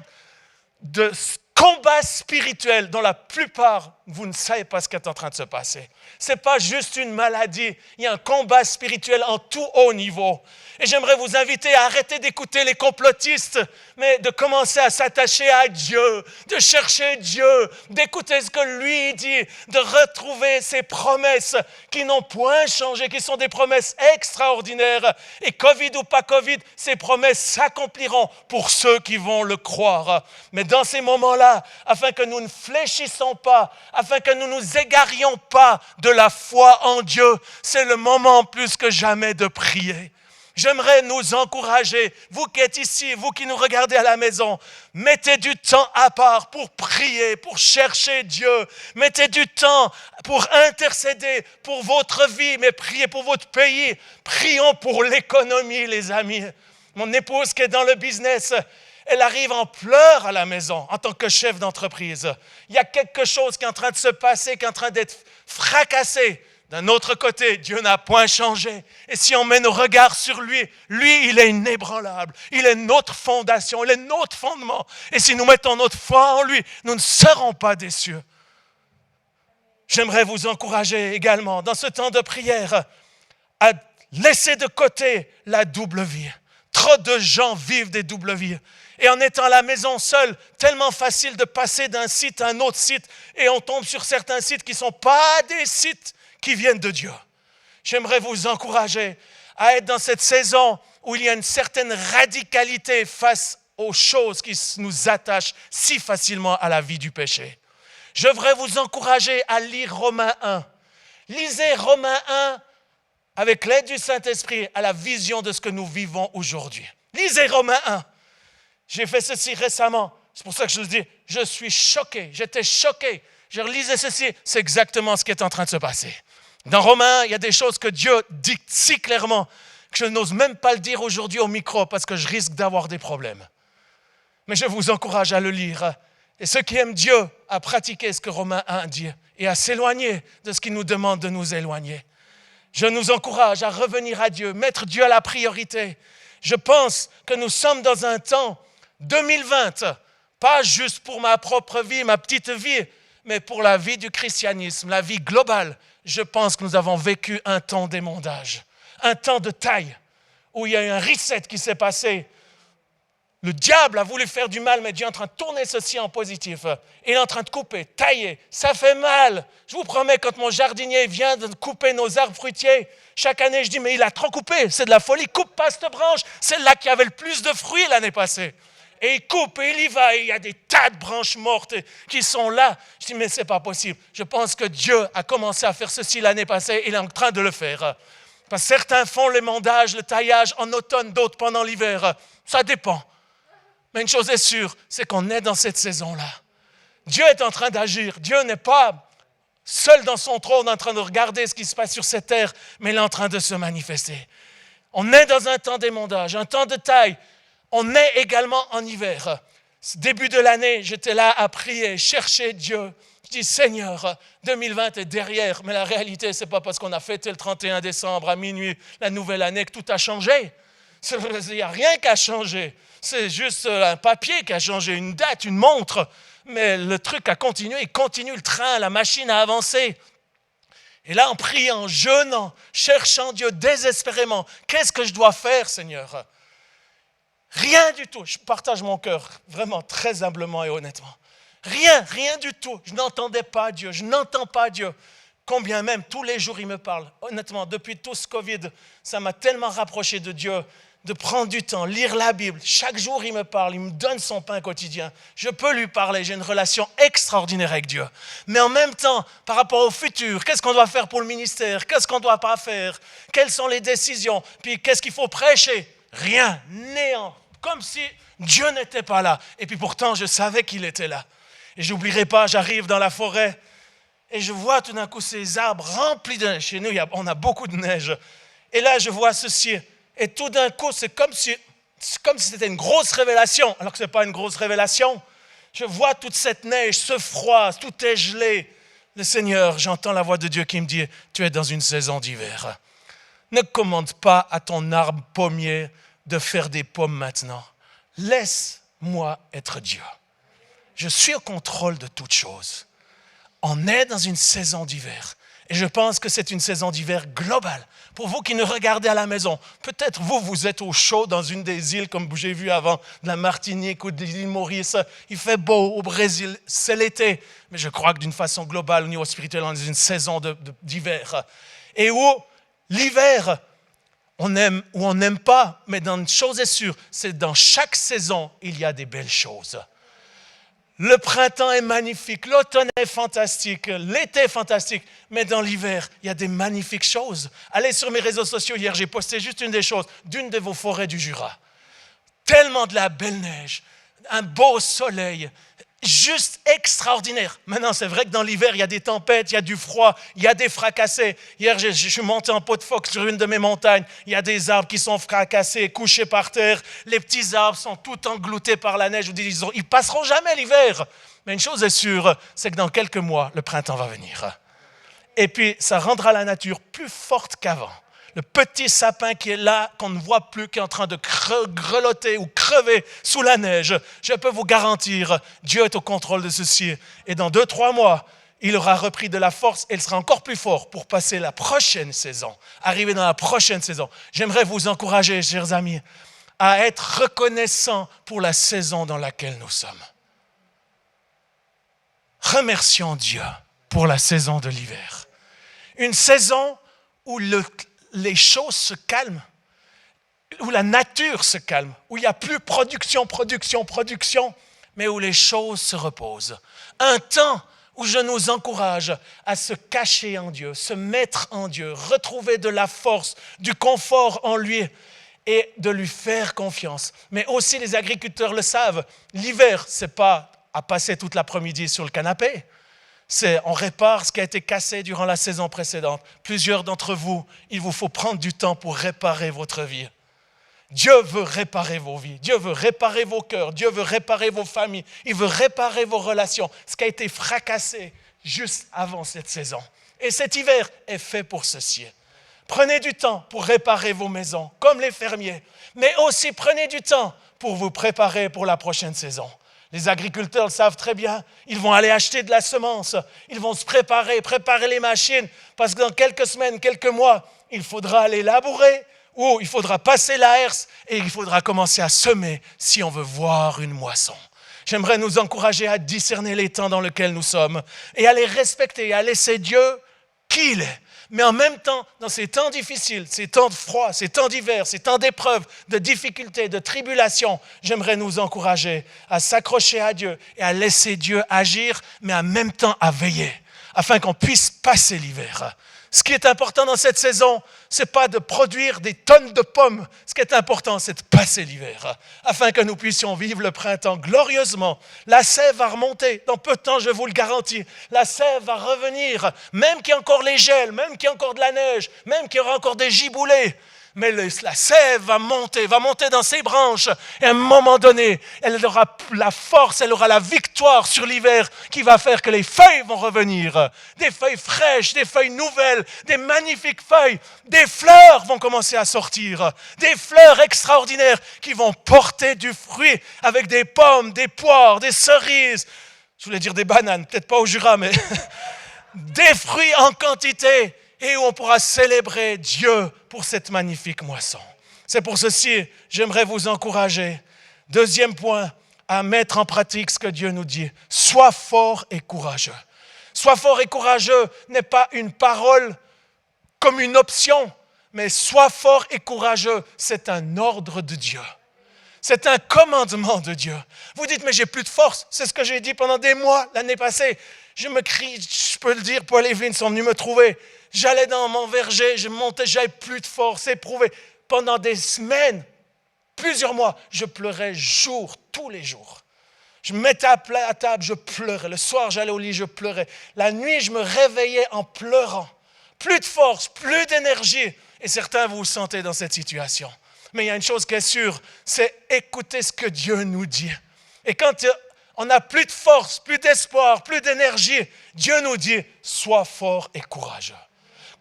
de combat spirituel dont la plupart, vous ne savez pas ce qui est en train de se passer. Ce n'est pas juste une maladie, il y a un combat spirituel en tout haut niveau. Et j'aimerais vous inviter à arrêter d'écouter les complotistes, mais de commencer à s'attacher à Dieu, de chercher Dieu, d'écouter ce que lui dit, de retrouver ses promesses qui n'ont point changé, qui sont des promesses extraordinaires. Et Covid ou pas Covid, ces promesses s'accompliront pour ceux qui vont le croire. Mais dans ces moments-là, afin que nous ne fléchissons pas, afin que nous ne nous égarions pas de la foi en Dieu, c'est le moment plus que jamais de prier. J'aimerais nous encourager, vous qui êtes ici, vous qui nous regardez à la maison, mettez du temps à part pour prier, pour chercher Dieu. Mettez du temps pour intercéder pour votre vie, mais priez pour votre pays. Prions pour l'économie, les amis. Mon épouse qui est dans le business, elle arrive en pleurs à la maison en tant que chef d'entreprise. Il y a quelque chose qui est en train de se passer, qui est en train d'être fracassé. D'un autre côté, Dieu n'a point changé. Et si on met nos regards sur lui, lui, il est inébranlable. Il est notre fondation, il est notre fondement. Et si nous mettons notre foi en lui, nous ne serons pas déçus. J'aimerais vous encourager également, dans ce temps de prière, à laisser de côté la double vie. Trop de gens vivent des doubles vies. Et en étant à la maison seul, tellement facile de passer d'un site à un autre site. Et on tombe sur certains sites qui ne sont pas des sites qui viennent de Dieu. J'aimerais vous encourager à être dans cette saison où il y a une certaine radicalité face aux choses qui nous attachent si facilement à la vie du péché. Je voudrais vous encourager à lire Romains 1. Lisez Romains 1 avec l'aide du Saint-Esprit à la vision de ce que nous vivons aujourd'hui. Lisez Romains 1. J'ai fait ceci récemment. C'est pour ça que je vous dis, je suis choqué. J'étais choqué. Je relisais ceci. C'est exactement ce qui est en train de se passer. Dans Romains, il y a des choses que Dieu dit si clairement que je n'ose même pas le dire aujourd'hui au micro parce que je risque d'avoir des problèmes. Mais je vous encourage à le lire. Et ceux qui aiment Dieu, à pratiquer ce que Romains 1 dit et à s'éloigner de ce qu'il nous demande de nous éloigner. Je nous encourage à revenir à Dieu, mettre Dieu à la priorité. Je pense que nous sommes dans un temps 2020, pas juste pour ma propre vie, ma petite vie, mais pour la vie du christianisme, la vie globale. Je pense que nous avons vécu un temps d'émondage, un temps de taille, où il y a eu un reset qui s'est passé. Le diable a voulu faire du mal, mais Dieu est en train de tourner ceci en positif. Il est en train de couper, tailler. Ça fait mal. Je vous promets, quand mon jardinier vient de couper nos arbres fruitiers, chaque année, je dis, mais il a trop coupé, c'est de la folie. Coupe pas cette branche, celle-là qui avait le plus de fruits l'année passée. Et il coupe, et il y va, et il y a des tas de branches mortes qui sont là. Je dis, mais ce n'est pas possible. Je pense que Dieu a commencé à faire ceci l'année passée, il est en train de le faire. Parce que certains font l'émondage, le taillage en automne, d'autres pendant l'hiver. Ça dépend. Mais une chose est sûre, c'est qu'on est dans cette saison-là. Dieu est en train d'agir. Dieu n'est pas seul dans son trône en train de regarder ce qui se passe sur cette terre, mais il est en train de se manifester. On est dans un temps d'émondage, un temps de taille. On est également en hiver. Début de l'année, j'étais là à prier, chercher Dieu. Je dis, Seigneur, 2020 est derrière. Mais la réalité, ce n'est pas parce qu'on a fêté le 31 décembre à minuit la nouvelle année que tout a changé. Il n'y a rien qui a changé. c'est juste un papier qui a changé, une date, une montre. Mais le truc a continué, il continue le train, la machine a avancé. Et là, en priant, jeûnant, cherchant Dieu désespérément, qu'est-ce que je dois faire, Seigneur? Rien du tout. Je partage mon cœur, vraiment, très humblement et honnêtement. Rien du tout. Je n'entendais pas Dieu, je n'entends pas Dieu. Combien même, tous les jours, il me parle. Honnêtement, depuis tout ce Covid, ça m'a tellement rapproché de Dieu, de prendre du temps, lire la Bible. Chaque jour, il me parle, il me donne son pain quotidien. Je peux lui parler, j'ai une relation extraordinaire avec Dieu. Mais en même temps, par rapport au futur, qu'est-ce qu'on doit faire pour le ministère? Qu'est-ce qu'on ne doit pas faire? Quelles sont les décisions? Puis qu'est-ce qu'il faut prêcher? Rien, néant. Comme si Dieu n'était pas là. Et puis pourtant, je savais qu'il était là. Et je n'oublierai pas, j'arrive dans la forêt et je vois tout d'un coup ces arbres remplis de neige. Chez nous, on a beaucoup de neige. Et là, je vois ceci. Et tout d'un coup, c'est comme si c'était une grosse révélation, alors que ce n'est pas une grosse révélation. Je vois toute cette neige, ce froid, tout est gelé. Le Seigneur, j'entends la voix de Dieu qui me dit, tu es dans une saison d'hiver. Ne commande pas à ton arbre pommier de faire des pommes maintenant. Laisse-moi être Dieu. Je suis au contrôle de toutes choses. On est dans une saison d'hiver. Et je pense que c'est une saison d'hiver globale. Pour vous qui nous regardez à la maison, peut-être vous êtes au chaud dans une des îles, comme j'ai vu avant, de la Martinique ou de l'île Maurice. Il fait beau au Brésil, c'est l'été. Mais je crois que d'une façon globale, au niveau spirituel, on est dans une saison d'hiver. Et où l'hiver, on aime ou on n'aime pas, mais une chose est sûre, c'est dans chaque saison, il y a des belles choses. Le printemps est magnifique, l'automne est fantastique, l'été est fantastique, mais dans l'hiver, il y a des magnifiques choses. Allez sur mes réseaux sociaux, hier j'ai posté juste une des choses, d'une de vos forêts du Jura. Tellement de la belle neige, un beau soleil, juste extraordinaire. Maintenant, c'est vrai que dans l'hiver, il y a des tempêtes, il y a du froid, il y a des fracassés. Hier, je suis monté en pot de phoque sur une de mes montagnes. Il y a des arbres qui sont fracassés, couchés par terre. Les petits arbres sont tout engloutés par la neige. Ils ne passeront jamais l'hiver. Mais une chose est sûre, c'est que dans quelques mois, le printemps va venir. Et puis, ça rendra la nature plus forte qu'avant. Le petit sapin qui est là, qu'on ne voit plus, qui est en train de grelotter ou crever sous la neige. Je peux vous garantir, Dieu est au contrôle de ceci. Et dans 2-3 mois, il aura repris de la force et il sera encore plus fort pour passer la prochaine saison, arriver dans la prochaine saison. J'aimerais vous encourager, chers amis, à être reconnaissants pour la saison dans laquelle nous sommes. Remercions Dieu pour la saison de l'hiver. Une saison où les choses se calment, où la nature se calme, où il n'y a plus production, mais où les choses se reposent. Un temps où je nous encourage à se cacher en Dieu, se mettre en Dieu, retrouver de la force, du confort en lui et de lui faire confiance. Mais aussi les agriculteurs le savent, l'hiver, ce n'est pas à passer toute l'après-midi sur le canapé. On répare ce qui a été cassé durant la saison précédente. Plusieurs d'entre vous, il vous faut prendre du temps pour réparer votre vie. Dieu veut réparer vos vies. Dieu veut réparer vos cœurs. Dieu veut réparer vos familles. Il veut réparer vos relations. Ce qui a été fracassé juste avant cette saison. Et cet hiver est fait pour ceci. Prenez du temps pour réparer vos maisons, comme les fermiers. Mais aussi prenez du temps pour vous préparer pour la prochaine saison. Les agriculteurs le savent très bien, ils vont aller acheter de la semence, ils vont se préparer les machines, parce que dans quelques semaines, quelques mois, il faudra aller labourer, ou il faudra passer la herse, et il faudra commencer à semer si on veut voir une moisson. J'aimerais nous encourager à discerner les temps dans lesquels nous sommes, et à les respecter, et à laisser Dieu qui il est. Mais en même temps, dans ces temps difficiles, ces temps de froid, ces temps d'hiver, ces temps d'épreuves, de difficultés, de tribulations, j'aimerais nous encourager à s'accrocher à Dieu et à laisser Dieu agir, mais en même temps à veiller, afin qu'on puisse passer l'hiver. Ce qui est important dans cette saison, ce n'est pas de produire des tonnes de pommes. Ce qui est important, c'est de passer l'hiver, afin que nous puissions vivre le printemps glorieusement. La sève va remonter. Dans peu de temps, je vous le garantis. La sève va revenir, même qu'il y a encore les gels, même qu'il y a encore de la neige, même qu'il y aura encore des giboulées. Mais la sève va monter dans ses branches. Et à un moment donné, elle aura la force, elle aura la victoire sur l'hiver qui va faire que les feuilles vont revenir. Des feuilles fraîches, des feuilles nouvelles, des magnifiques feuilles. Des fleurs vont commencer à sortir. Des fleurs extraordinaires qui vont porter du fruit avec des pommes, des poires, des cerises. Je voulais dire des bananes, peut-être pas au Jura, mais des fruits en quantité. Et où on pourra célébrer Dieu pour cette magnifique moisson. C'est pour ceci, j'aimerais vous encourager. Deuxième point, à mettre en pratique ce que Dieu nous dit. Sois fort et courageux. Sois fort et courageux n'est pas une parole comme une option, mais sois fort et courageux, c'est un ordre de Dieu. C'est un commandement de Dieu. Vous dites, mais j'ai plus de force. C'est ce que j'ai dit pendant des mois l'année passée. Je peux le dire, Paul et Evelyne sont venus me trouver. J'allais dans mon verger, je montais, j'avais plus de force, éprouvé. Pendant des semaines, plusieurs mois, je pleurais tous les jours. Je me mettais à table, je pleurais. Le soir, j'allais au lit, je pleurais. La nuit, je me réveillais en pleurant. Plus de force, plus d'énergie. Et certains, vous vous sentez dans cette situation. Mais il y a une chose qui est sûre, c'est écouter ce que Dieu nous dit. Et quand on n'a plus de force, plus d'espoir, plus d'énergie, Dieu nous dit, sois fort et courageux.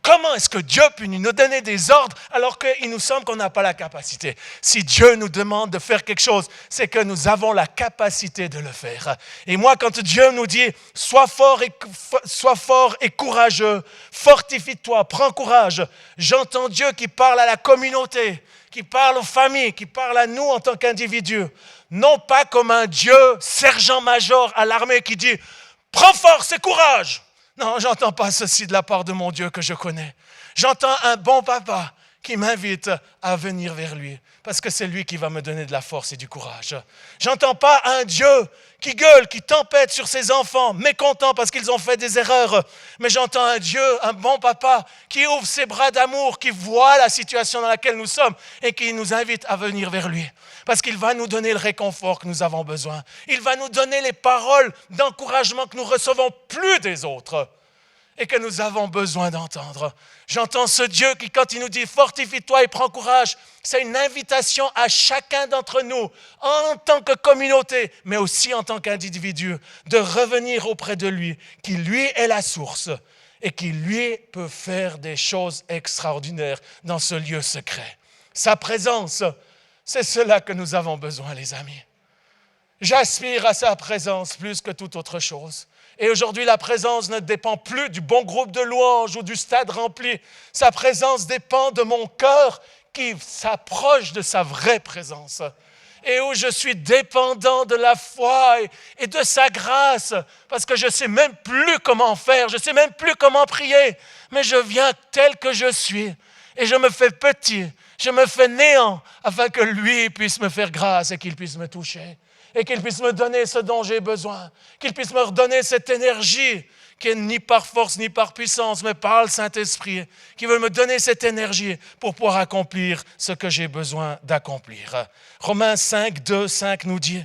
Comment est-ce que Dieu peut nous donner des ordres alors qu'il nous semble qu'on n'a pas la capacité? Si Dieu nous demande de faire quelque chose, c'est que nous avons la capacité de le faire. Et moi, quand Dieu nous dit, sois fort et courageux, fortifie-toi, prends courage, j'entends Dieu qui parle à la communauté, qui parle aux familles, qui parle à nous en tant qu'individus. Non pas comme un Dieu sergent-major à l'armée qui dit, prends force et courage. Non, j'entends pas ceci de la part de mon Dieu que je connais. J'entends un bon papa qui m'invite à venir vers lui, parce que c'est lui qui va me donner de la force et du courage. J'entends pas un Dieu qui gueule, qui tempête sur ses enfants, mécontent parce qu'ils ont fait des erreurs. Mais j'entends un Dieu, un bon papa, qui ouvre ses bras d'amour, qui voit la situation dans laquelle nous sommes et qui nous invite à venir vers lui. Parce qu'il va nous donner le réconfort que nous avons besoin. Il va nous donner les paroles d'encouragement que nous recevons plus des autres et que nous avons besoin d'entendre. J'entends ce Dieu qui, quand il nous dit « fortifie-toi et prends courage », c'est une invitation à chacun d'entre nous, en tant que communauté, mais aussi en tant qu'individu, de revenir auprès de lui, qui lui est la source et qui lui peut faire des choses extraordinaires dans ce lieu secret. Sa présence, c'est cela que nous avons besoin, les amis. J'aspire à sa présence plus que toute autre chose. Et aujourd'hui, la présence ne dépend plus du bon groupe de louanges ou du stade rempli. Sa présence dépend de mon cœur qui s'approche de sa vraie présence. Et où je suis dépendant de la foi et de sa grâce. Parce que je ne sais même plus comment faire, je ne sais même plus comment prier. Mais je viens tel que je suis. Et je me fais petit, je me fais néant, afin que lui puisse me faire grâce et qu'il puisse me toucher. Et qu'il puisse me donner ce dont j'ai besoin, qu'il puisse me redonner cette énergie qui est ni par force ni par puissance, mais par le Saint-Esprit, qui veut me donner cette énergie pour pouvoir accomplir ce que j'ai besoin d'accomplir. Romains 5, 2, 5 nous dit,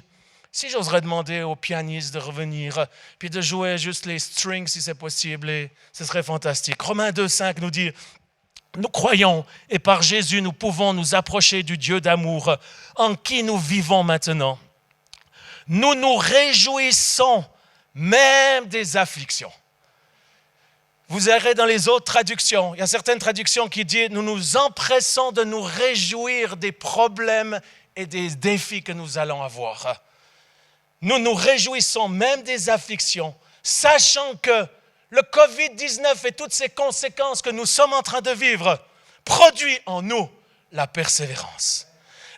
si j'oserais demander au pianiste de revenir, puis de jouer juste les strings si c'est possible, et ce serait fantastique. Romains 2, 5 nous dit, nous croyons et par Jésus nous pouvons nous approcher du Dieu d'amour en qui nous vivons maintenant. Nous nous réjouissons même des afflictions. Vous verrez dans les autres traductions, il y a certaines traductions qui disent « Nous nous empressons de nous réjouir des problèmes et des défis que nous allons avoir. » Nous nous réjouissons même des afflictions, sachant que le COVID-19 et toutes ses conséquences que nous sommes en train de vivre produit en nous la persévérance.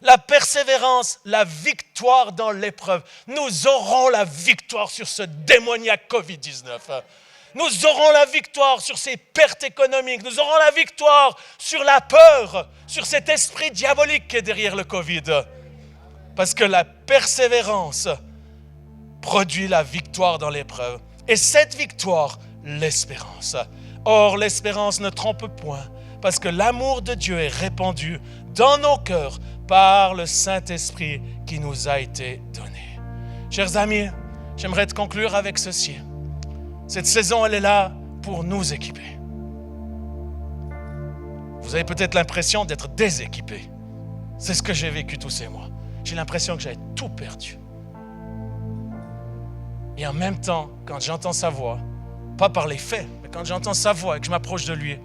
La persévérance, la victoire dans l'épreuve. Nous aurons la victoire sur ce démoniaque COVID-19. Nous aurons la victoire sur ces pertes économiques. Nous aurons la victoire sur la peur, sur cet esprit diabolique qui est derrière le Covid. Parce que la persévérance produit la victoire dans l'épreuve. Et cette victoire, l'espérance. Or, l'espérance ne trompe point, parce que l'amour de Dieu est répandu dans nos cœurs par le Saint-Esprit qui nous a été donné. Chers amis, j'aimerais te conclure avec ceci. Cette saison, elle est là pour nous équiper. Vous avez peut-être l'impression d'être déséquipé. C'est ce que j'ai vécu tous ces mois. J'ai l'impression que j'avais tout perdu. Et en même temps, quand j'entends sa voix, pas par les faits, mais quand j'entends sa voix et que je m'approche de lui,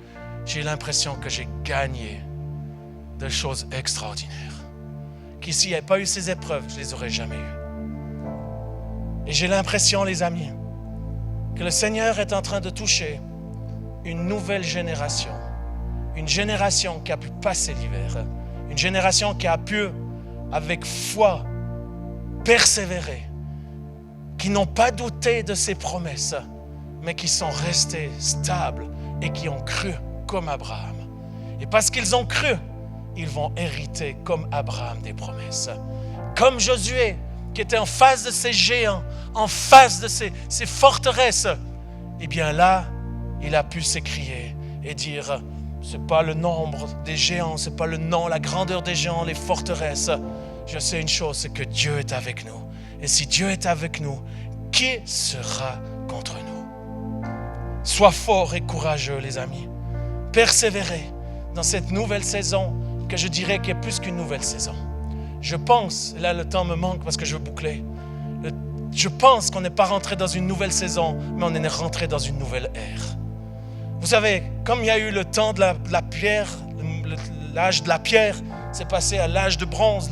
j'ai l'impression que j'ai gagné de choses extraordinaires. Qui s'il n'y avait pas eu ces épreuves, je ne les aurais jamais eues. Et j'ai l'impression, les amis, que le Seigneur est en train de toucher une nouvelle génération. Une génération qui a pu passer l'hiver. Une génération qui a pu, avec foi, persévérer. Qui n'ont pas douté de ses promesses, mais qui sont restés stables et qui ont cru comme Abraham. Et parce qu'ils ont cru, ils vont hériter comme Abraham des promesses. Comme Josué, qui était en face de ces géants, en face de ces forteresses. Et bien là, il a pu s'écrier et dire, c'est pas le nombre des géants, c'est pas le nom, la grandeur des géants, les forteresses. Je sais une chose, c'est que Dieu est avec nous. Et si Dieu est avec nous, qui sera contre nous? Sois fort et courageux, les amis. Persévérez dans cette nouvelle saison que je dirais qui est plus qu'une nouvelle saison. Je pense, là le temps me manque parce que je veux boucler, je pense qu'on n'est pas rentré dans une nouvelle saison, mais on est rentré dans une nouvelle ère. Vous savez, comme il y a eu le temps de la pierre, l'âge de la pierre, c'est passé à l'âge de bronze,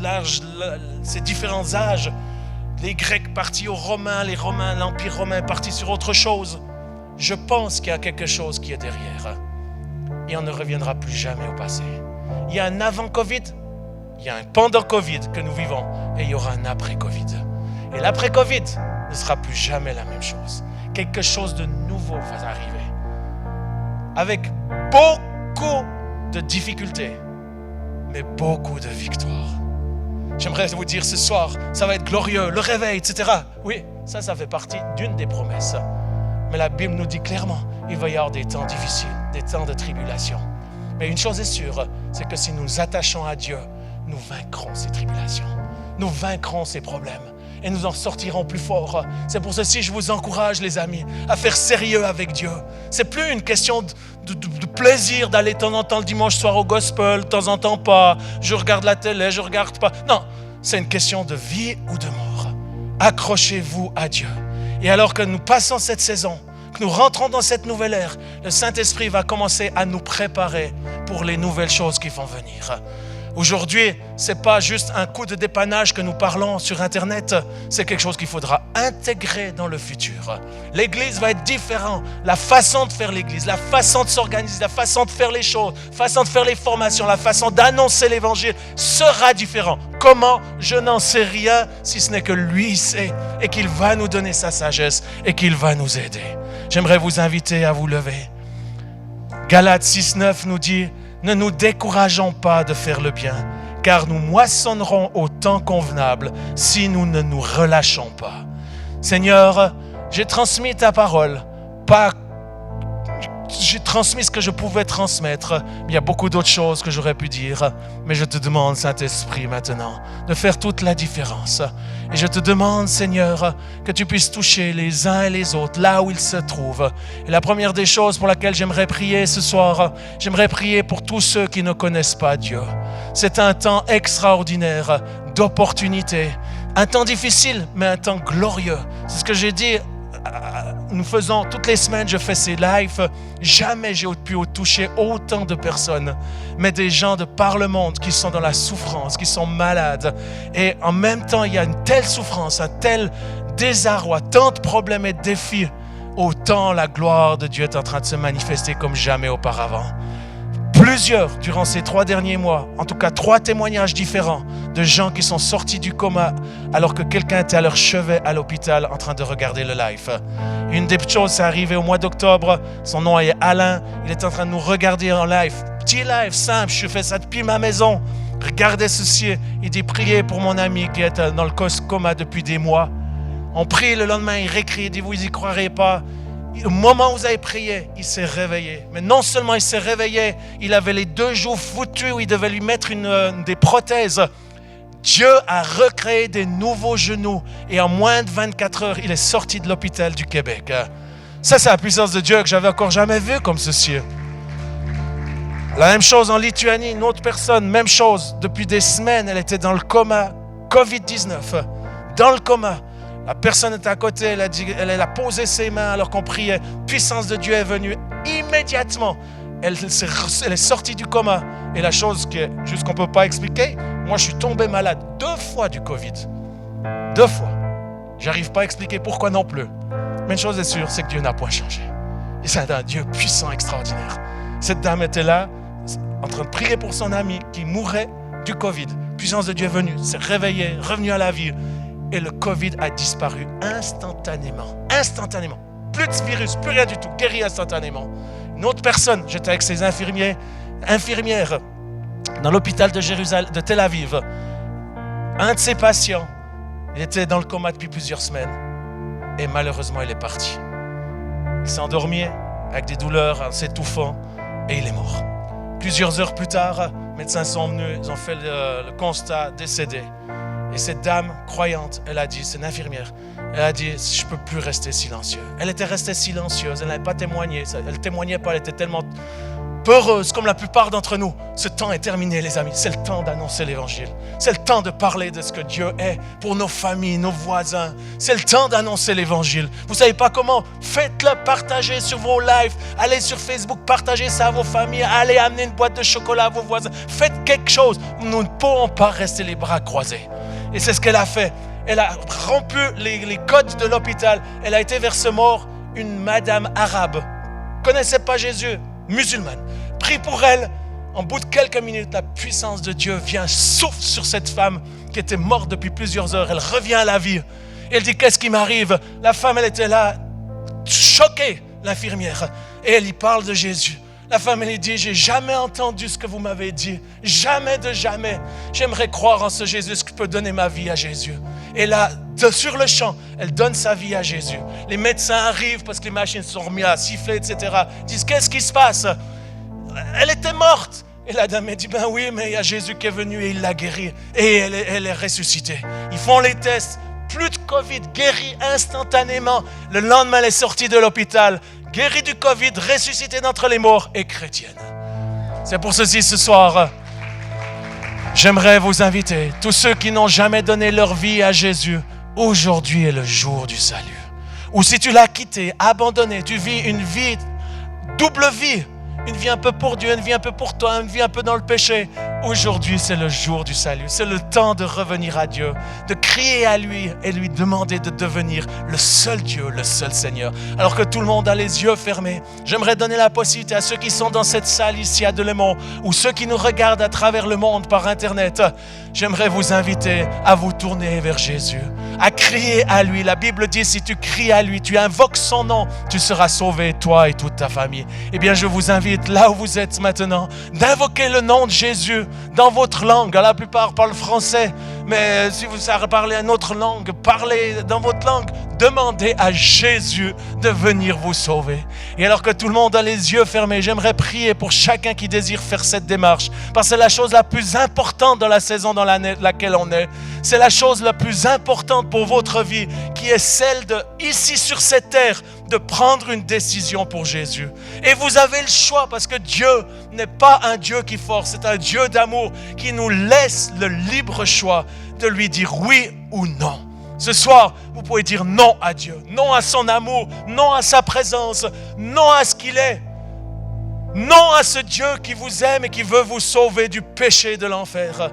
ces différents âges. Les Grecs partis aux Romains, les Romains, l'Empire romain est parti sur autre chose. Je pense qu'il y a quelque chose qui est derrière. Et on ne reviendra plus jamais au passé. Il y a un avant-Covid, il y a un pendant-Covid que nous vivons, et il y aura un après-Covid. Et l'après-Covid ne sera plus jamais la même chose. Quelque chose de nouveau va arriver. Avec beaucoup de difficultés, mais beaucoup de victoires. J'aimerais vous dire ce soir, ça va être glorieux, le réveil, etc. Oui, ça fait partie d'une des promesses. Mais la Bible nous dit clairement, il va y avoir des temps difficiles, des temps de tribulation. Mais une chose est sûre, c'est que si nous nous attachons à Dieu, nous vaincrons ces tribulations. Nous vaincrons ces problèmes. Et nous en sortirons plus forts. C'est pour ceci que je vous encourage, les amis, à faire sérieux avec Dieu. C'est plus une question de plaisir d'aller de temps en temps le dimanche soir au gospel, de temps en temps pas. Je regarde la télé, je regarde pas. Non, c'est une question de vie ou de mort. Accrochez-vous à Dieu. Et alors que nous passons cette saison, que nous rentrons dans cette nouvelle ère, le Saint-Esprit va commencer à nous préparer pour les nouvelles choses qui vont venir. Aujourd'hui, ce n'est pas juste un coup de dépannage que nous parlons sur Internet, c'est quelque chose qu'il faudra intégrer dans le futur. L'Église va être différente, la façon de faire l'Église, la façon de s'organiser, la façon de faire les choses, la façon de faire les formations, la façon d'annoncer l'Évangile sera différente. Comment? Je n'en sais rien, si ce n'est que lui sait et qu'il va nous donner sa sagesse et qu'il va nous aider. J'aimerais vous inviter à vous lever. Galates 6,9 nous dit: ne nous décourageons pas de faire le bien, car nous moissonnerons au temps convenable si nous ne nous relâchons pas. Seigneur, j'ai transmis ta parole, j'ai transmis ce que je pouvais transmettre. Il y a beaucoup d'autres choses que j'aurais pu dire, mais je te demande, Saint-Esprit, maintenant, de faire toute la différence. Et je te demande, Seigneur, que tu puisses toucher les uns et les autres là où ils se trouvent. Et la première des choses pour laquelle j'aimerais prier ce soir, j'aimerais prier pour tous ceux qui ne connaissent pas Dieu. C'est un temps extraordinaire d'opportunités, un temps difficile, mais un temps glorieux. C'est ce que j'ai dit. Nous faisons toutes les semaines, je fais ces lives. Jamais j'ai pu toucher autant de personnes, mais des gens de par le monde qui sont dans la souffrance, qui sont malades. Et en même temps, il y a une telle souffrance, un tel désarroi, tant de problèmes et de défis. Autant la gloire de Dieu est en train de se manifester comme jamais auparavant. Plusieurs, durant ces 3 derniers mois, en tout cas 3 témoignages différents de gens qui sont sortis du coma alors que quelqu'un était à leur chevet à l'hôpital en train de regarder le live. Une des choses, c'est arrivé au mois d'octobre. Son nom est Alain. Il est en train de nous regarder en live. Petit live simple, je fais ça depuis ma maison. Regardez ceci. Il dit: priez pour mon ami qui est dans le coma depuis des mois. On prie, le lendemain, il réécrit, il dit: vous n'y croirez pas. Au moment où vous avez prié, il s'est réveillé. Mais non seulement il s'est réveillé, il avait les 2 joues foutues où il devait lui mettre des prothèses. Dieu a recréé des nouveaux genoux et en moins de 24 heures, il est sorti de l'hôpital du Québec. Ça, c'est la puissance de Dieu que j'avais encore jamais vue comme ceci. La même chose en Lituanie, une autre personne, même chose. Depuis des semaines, elle était dans le coma, Covid-19, dans le coma. La personne était à côté, elle a posé ses mains alors qu'on priait. Puissance de Dieu est venue immédiatement. Elle est sortie du coma. Et la chose juste qu'on ne peut pas expliquer, moi je suis tombé malade 2 fois du Covid. 2 fois. J'arrive pas à expliquer pourquoi non plus. Mais une chose est sûre, c'est que Dieu n'a point changé. Et c'est un Dieu puissant, extraordinaire. Cette dame était là, en train de prier pour son ami qui mourait du Covid. Puissance de Dieu est venue, s'est réveillée, revenue à la vie. Et le Covid a disparu instantanément. Instantanément. Plus de virus, plus rien du tout. Guéri instantanément. Une autre personne, j'étais avec ses infirmières dans l'hôpital de Jérusalem, de Tel Aviv. Un de ses patients, il était dans le coma depuis plusieurs semaines. Et malheureusement, il est parti. Il s'est endormi avec des douleurs, en s'étouffant, et il est mort. Plusieurs heures plus tard, les médecins sont venus, ils ont fait le constat, décédé. Et cette dame croyante, elle a dit, c'est une infirmière, elle a dit, je ne peux plus rester silencieuse. Elle était restée silencieuse, elle n'avait pas témoigné, elle ne témoignait pas, elle était tellement peureuse, comme la plupart d'entre nous. Ce temps est terminé, les amis. C'est le temps d'annoncer l'évangile. C'est le temps de parler de ce que Dieu est pour nos familles, nos voisins. C'est le temps d'annoncer l'évangile. Vous ne savez pas comment? Faites-le, partagez sur vos lives. Allez sur Facebook, partagez ça à vos familles. Allez amener une boîte de chocolat à vos voisins. Faites quelque chose. Nous ne pourrons pas rester les bras croisés. Et c'est ce qu'elle a fait. Elle a rompu les codes de l'hôpital. Elle a été vers ce mort, une madame arabe. Connaissait pas Jésus, musulmane. Prie pour elle. En bout de quelques minutes, la puissance de Dieu vient, souffle sur cette femme qui était morte depuis plusieurs heures. Elle revient à la vie. Et elle dit, qu'est-ce qui m'arrive? La femme, elle était là, choquée, l'infirmière. Et elle y parle de Jésus. La femme, elle dit, j'ai jamais entendu ce que vous m'avez dit. Jamais de jamais. J'aimerais croire en ce Jésus qui peut donner ma vie à Jésus. Et là, sur le champ, elle donne sa vie à Jésus. Les médecins arrivent parce que les machines sont remises à siffler, etc. Ils disent, qu'est-ce qui se passe? Elle était morte. Et la dame, elle dit, ben oui, mais il y a Jésus qui est venu et il l'a guérie. Et elle est ressuscitée. Ils font les tests. Plus de Covid, guérie instantanément. Le lendemain, elle est sortie de l'hôpital. Guérie du Covid, ressuscitée d'entre les morts et chrétienne. C'est pour ceci ce soir, j'aimerais vous inviter, tous ceux qui n'ont jamais donné leur vie à Jésus, aujourd'hui est le jour du salut. Ou si tu l'as quitté, abandonné, tu vis une vie, double vie, une vie un peu pour Dieu, une vie un peu pour toi, une vie un peu dans le péché. Aujourd'hui, c'est le jour du salut. C'est le temps de revenir à Dieu, de crier à lui et lui demander de devenir le seul Dieu, le seul Seigneur. Alors que tout le monde a les yeux fermés, j'aimerais donner la possibilité à ceux qui sont dans cette salle ici à Delémont ou ceux qui nous regardent à travers le monde par Internet. J'aimerais vous inviter à vous tourner vers Jésus, à crier à lui. La Bible dit, si tu cries à lui, tu invoques son nom, tu seras sauvé, toi et toute ta famille. Eh bien, je vous invite, là où vous êtes maintenant, d'invoquer le nom de Jésus dans votre langue. La plupart parlent français, mais si vous savez parler une autre langue, parlez dans votre langue. Demandez à Jésus de venir vous sauver. Et alors que tout le monde a les yeux fermés, j'aimerais prier pour chacun qui désire faire cette démarche. Parce que c'est la chose la plus importante dans la saison dans laquelle on est. C'est la chose la plus importante pour votre vie, qui est celle de, ici sur cette terre, de prendre une décision pour Jésus. Et vous avez le choix, parce que Dieu n'est pas un Dieu qui force, c'est un Dieu d'amour qui nous laisse le libre choix de lui dire oui ou non. Ce soir, vous pouvez dire non à Dieu, non à son amour, non à sa présence, non à ce qu'il est, non à ce Dieu qui vous aime et qui veut vous sauver du péché de l'enfer.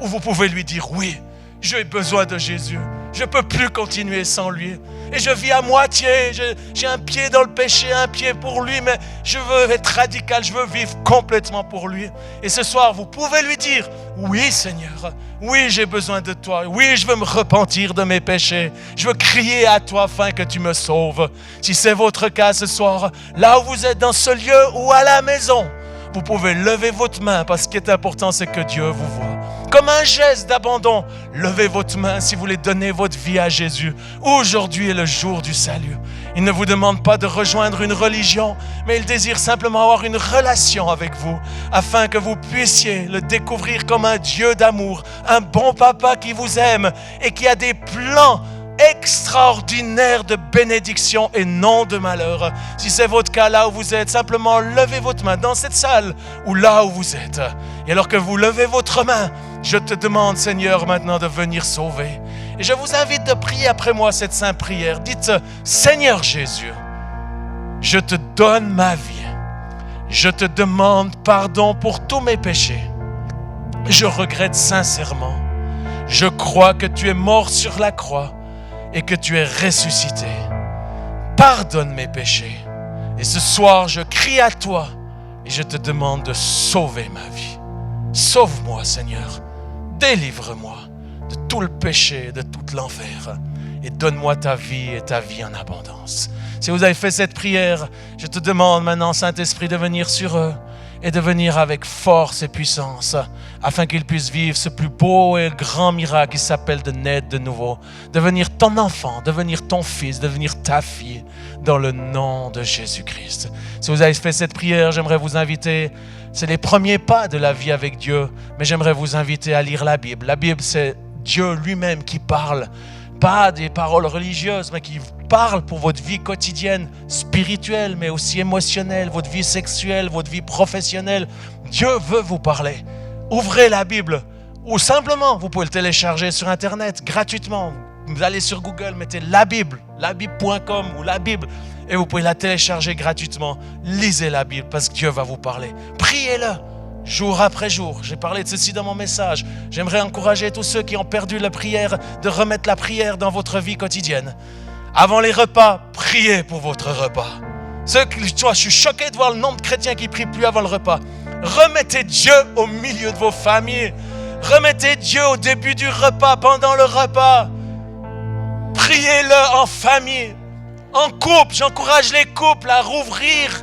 Ou vous pouvez lui dire oui, j'ai besoin de Jésus, je ne peux plus continuer sans lui. Et je vis à moitié, j'ai un pied dans le péché, un pied pour lui, mais je veux être radical, je veux vivre complètement pour lui. Et ce soir, vous pouvez lui dire, oui Seigneur, oui j'ai besoin de toi, oui je veux me repentir de mes péchés, je veux crier à toi afin que tu me sauves. Si c'est votre cas ce soir, là où vous êtes dans ce lieu ou à la maison, vous pouvez lever votre main, parce que ce qui est important, c'est que Dieu vous voit. Comme un geste d'abandon, levez votre main si vous voulez donner votre vie à Jésus. Aujourd'hui est le jour du salut. Il ne vous demande pas de rejoindre une religion, mais il désire simplement avoir une relation avec vous, afin que vous puissiez le découvrir comme un Dieu d'amour, un bon papa qui vous aime et qui a des plans extraordinaire de bénédiction et non de malheur. Si c'est votre cas là où vous êtes, simplement levez votre main dans cette salle ou là où vous êtes. Et alors que vous levez votre main, je te demande, Seigneur, maintenant de venir sauver. Et je vous invite de prier après moi cette sainte prière. Dites, Seigneur Jésus, je te donne ma vie. Je te demande pardon pour tous mes péchés. Je regrette sincèrement. Je crois que tu es mort sur la croix et que tu es ressuscité. Pardonne mes péchés. Et ce soir, je crie à toi et je te demande de sauver ma vie. Sauve-moi, Seigneur. Délivre-moi de tout le péché, de tout l'enfer. Et donne-moi ta vie et ta vie en abondance. Si vous avez fait cette prière, je te demande maintenant, Saint-Esprit, de venir sur eux et de venir avec force et puissance afin qu'ils puissent vivre ce plus beau et grand miracle qui s'appelle de naître de nouveau, devenir ton enfant, devenir ton fils, devenir ta fille dans le nom de Jésus-Christ. Si vous avez fait cette prière, j'aimerais vous inviter, c'est les premiers pas de la vie avec Dieu, mais j'aimerais vous inviter à lire la Bible. La Bible, c'est Dieu lui-même qui parle, pas des paroles religieuses, mais qui parle pour votre vie quotidienne, spirituelle, mais aussi émotionnelle, votre vie sexuelle, votre vie professionnelle. Dieu veut vous parler. Ouvrez la Bible ou simplement, vous pouvez le télécharger sur Internet gratuitement. Vous allez sur Google, mettez la Bible, labible.com ou la Bible et vous pouvez la télécharger gratuitement. Lisez la Bible parce que Dieu va vous parler. Priez-le. Jour après jour, j'ai parlé de ceci dans mon message. J'aimerais encourager tous ceux qui ont perdu la prière de remettre la prière dans votre vie quotidienne. Avant les repas, priez pour votre repas. Je suis choqué de voir le nombre de chrétiens qui ne prient plus avant le repas. Remettez Dieu au milieu de vos familles. Remettez Dieu au début du repas, pendant le repas. Priez-le en famille, en couple. J'encourage les couples à rouvrir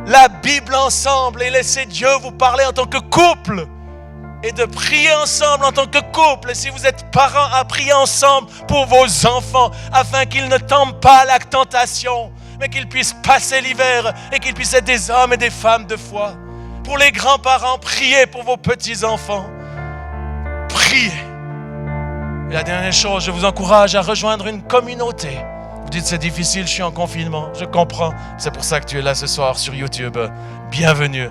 la Bible ensemble et laisser Dieu vous parler en tant que couple. Et de prier ensemble en tant que couple. Et si vous êtes parents, à prier ensemble pour vos enfants afin qu'ils ne tombent pas à la tentation, mais qu'ils puissent passer l'hiver et qu'ils puissent être des hommes et des femmes de foi. Pour les grands-parents, priez pour vos petits-enfants. Priez. Et la dernière chose, je vous encourage à rejoindre une communauté. Vous dites c'est difficile, je suis en confinement. Je comprends. C'est pour ça que tu es là ce soir sur YouTube. Bienvenue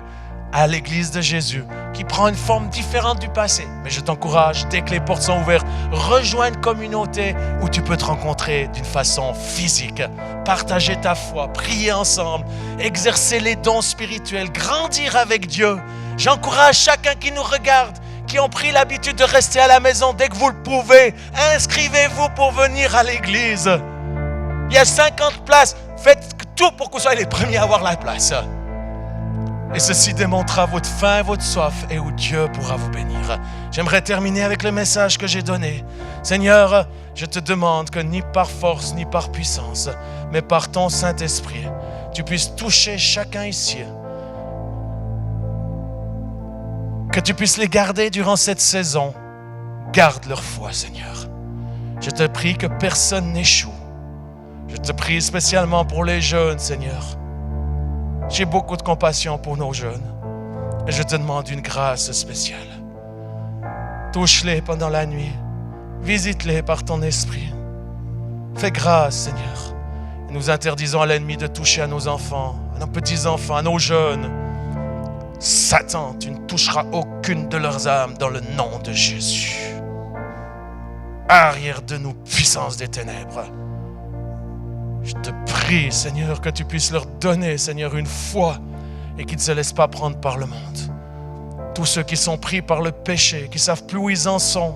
à l'Église de Jésus, qui prend une forme différente du passé. Mais je t'encourage, dès que les portes sont ouvertes, rejoins une communauté où tu peux te rencontrer d'une façon physique, partager ta foi, prier ensemble, exercer les dons spirituels, grandir avec Dieu. J'encourage chacun qui nous regarde, qui ont pris l'habitude de rester à la maison dès que vous le pouvez, inscrivez-vous pour venir à l'Église. Il y a 50 places, faites tout pour que vous soyez les premiers à avoir la place. Et ceci démontrera votre faim et votre soif et où Dieu pourra vous bénir. J'aimerais terminer avec le message que j'ai donné. Seigneur, je te demande que ni par force ni par puissance, mais par ton Saint-Esprit, tu puisses toucher chacun ici. Que tu puisses les garder durant cette saison. Garde leur foi, Seigneur. Je te prie que personne n'échoue. Je te prie spécialement pour les jeunes, Seigneur. J'ai beaucoup de compassion pour nos jeunes. Et je te demande une grâce spéciale. Touche-les pendant la nuit. Visite-les par ton esprit. Fais grâce, Seigneur. Et nous interdisons à l'ennemi de toucher à nos enfants, à nos petits-enfants, à nos jeunes. Satan, tu ne toucheras aucune de leurs âmes dans le nom de Jésus. Arrière de nous, puissance des ténèbres. Je te prie, Seigneur, que tu puisses leur donner, Seigneur, une foi et qu'ils ne se laissent pas prendre par le monde. Tous ceux qui sont pris par le péché, qui ne savent plus où ils en sont,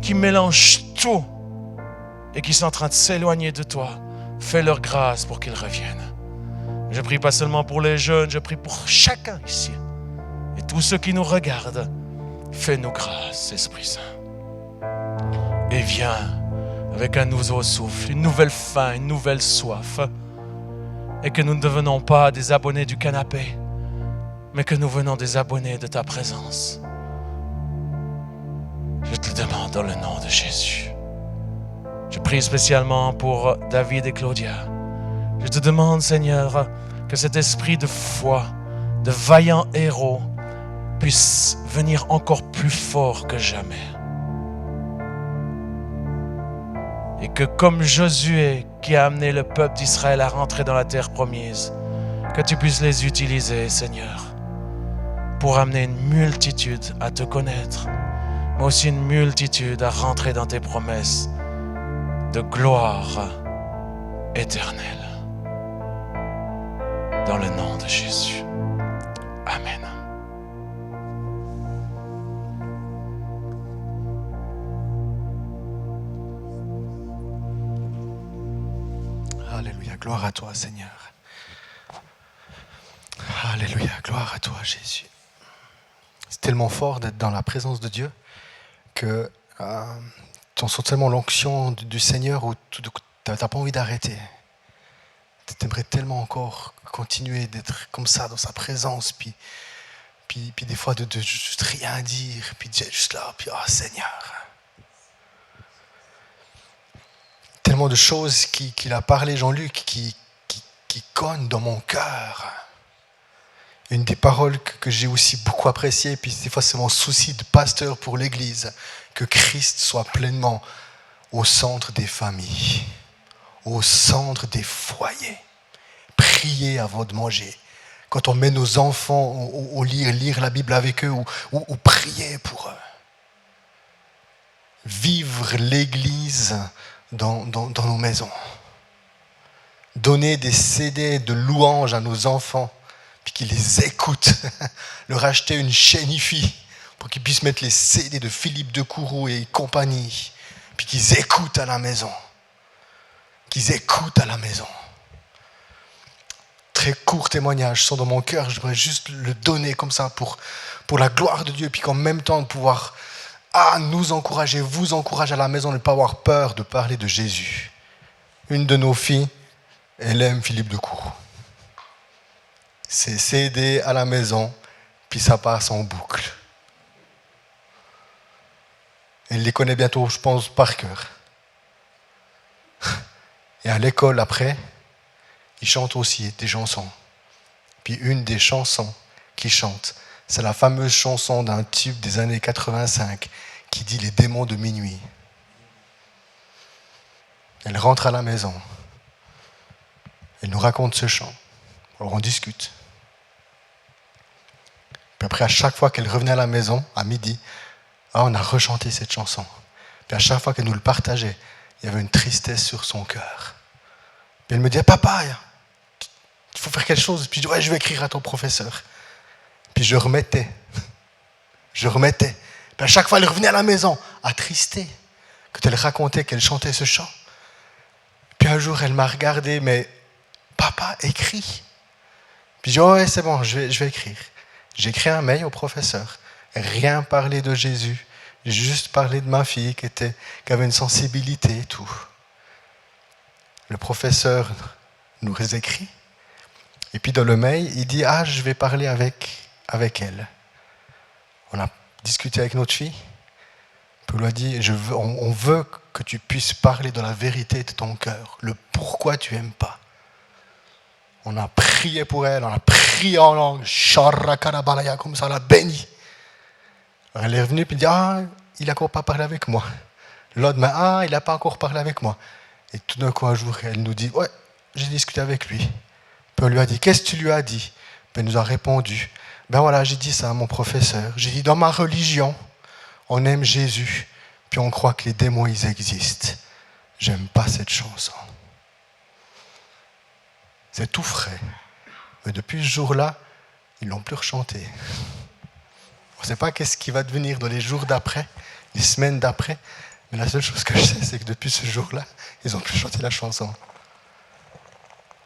qui mélangent tout et qui sont en train de s'éloigner de toi, fais leur grâce pour qu'ils reviennent. Je prie pas seulement pour les jeunes, je prie pour chacun ici. Et tous ceux qui nous regardent, fais-nous grâce, Esprit Saint. Et viens avec un nouveau souffle, une nouvelle faim, une nouvelle soif. Et que nous ne devenons pas des abonnés du canapé, mais que nous venons des abonnés de ta présence. Je te le demande dans le nom de Jésus. Je prie spécialement pour David et Claudia. Je te demande, Seigneur, que cet esprit de foi, de vaillants héros, puisse venir encore plus fort que jamais. Et que comme Josué qui a amené le peuple d'Israël à rentrer dans la terre promise, que tu puisses les utiliser, Seigneur, pour amener une multitude à te connaître, mais aussi une multitude à rentrer dans tes promesses de gloire éternelle. Dans le nom de Jésus. Amen. Alléluia, gloire à toi Seigneur. Alléluia, gloire à toi Jésus. C'est tellement fort d'être dans la présence de Dieu que tu sens tellement l'onction du Seigneur où tu n'as pas envie d'arrêter. Tu aimerais tellement encore continuer d'être comme ça dans sa présence, puis des fois de juste rien dire, puis d'être juste là, puis Seigneur. Tellement de choses qu'il a parlé, Jean-Luc, qui cognent dans mon cœur. Une des paroles que j'ai aussi beaucoup appréciées, puis des fois c'est mon souci de pasteur pour l'Église, que Christ soit pleinement au centre des familles, au centre des foyers. Prier avant de manger. Quand on met nos enfants au lit, lire la Bible avec eux ou prier pour eux. Vivre l'Église dans nos maisons. Donner des CD de louanges à nos enfants, puis qu'ils les écoutent. Leur acheter une chaîne hi-fi pour qu'ils puissent mettre les CD de Philippe de Courroux et compagnie, puis qu'ils écoutent à la maison. Qu'ils écoutent à la maison. Très court témoignage sont dans mon cœur, je voudrais juste le donner comme ça pour la gloire de Dieu, puis qu'en même temps de pouvoir nous encourager, vous encourager à la maison, de ne pas avoir peur de parler de Jésus. Une de nos filles, elle aime Philippe de Courroux. C'est CD à la maison, puis ça passe en boucle. Elle les connaît bientôt, je pense, par cœur. Et à l'école, après, ils chantent aussi des chansons. Puis une des chansons qu'ils chantent, c'est la fameuse chanson d'un tube des années 85 qui dit « Les démons de minuit ». Elle rentre à la maison. Elle nous raconte ce chant. Alors on discute. Puis après, à chaque fois qu'elle revenait à la maison, à midi, on a rechanté cette chanson. Puis à chaque fois qu'elle nous le partageait, il y avait une tristesse sur son cœur. Puis elle me disait « Papa, il faut faire quelque chose. » Puis je dis « Ouais, je vais écrire à ton professeur. » Puis je remettais. Puis à chaque fois, elle revenait à la maison, attristée, quand elle racontait qu'elle chantait ce chant. Puis un jour, elle m'a regardé, mais papa, écrit. Puis je dis, ouais, c'est bon, je vais écrire. J'ai écrit un mail au professeur. Rien parlé de Jésus. J'ai juste parlé de ma fille qui avait une sensibilité et tout. Le professeur nous écrit. Et puis dans le mail, il dit, je vais parler avec elle. On a discuté avec notre fille. Puis on lui a dit, on veut que tu puisses parler de la vérité de ton cœur, le pourquoi tu n'aimes pas. On a prié pour elle, on a prié en langue, comme ça, on l'a béni. Elle est revenue et dit, il n'a encore pas parlé avec moi. L'autre, il n'a pas encore parlé avec moi. Et tout d'un coup, un jour, elle nous dit, ouais, j'ai discuté avec lui. Puis on lui a dit, qu'est-ce que tu lui as dit? Puis elle nous a répondu, ben voilà, j'ai dit ça à mon professeur. J'ai dit, dans ma religion, on aime Jésus, puis on croit que les démons, ils existent. J'aime pas cette chanson. C'est tout frais. Mais depuis ce jour-là, ils l'ont plus rechanté. On ne sait pas qu'est-ce qui va devenir dans les jours d'après, les semaines d'après, mais la seule chose que je sais, c'est que depuis ce jour-là, ils n'ont plus chanté la chanson.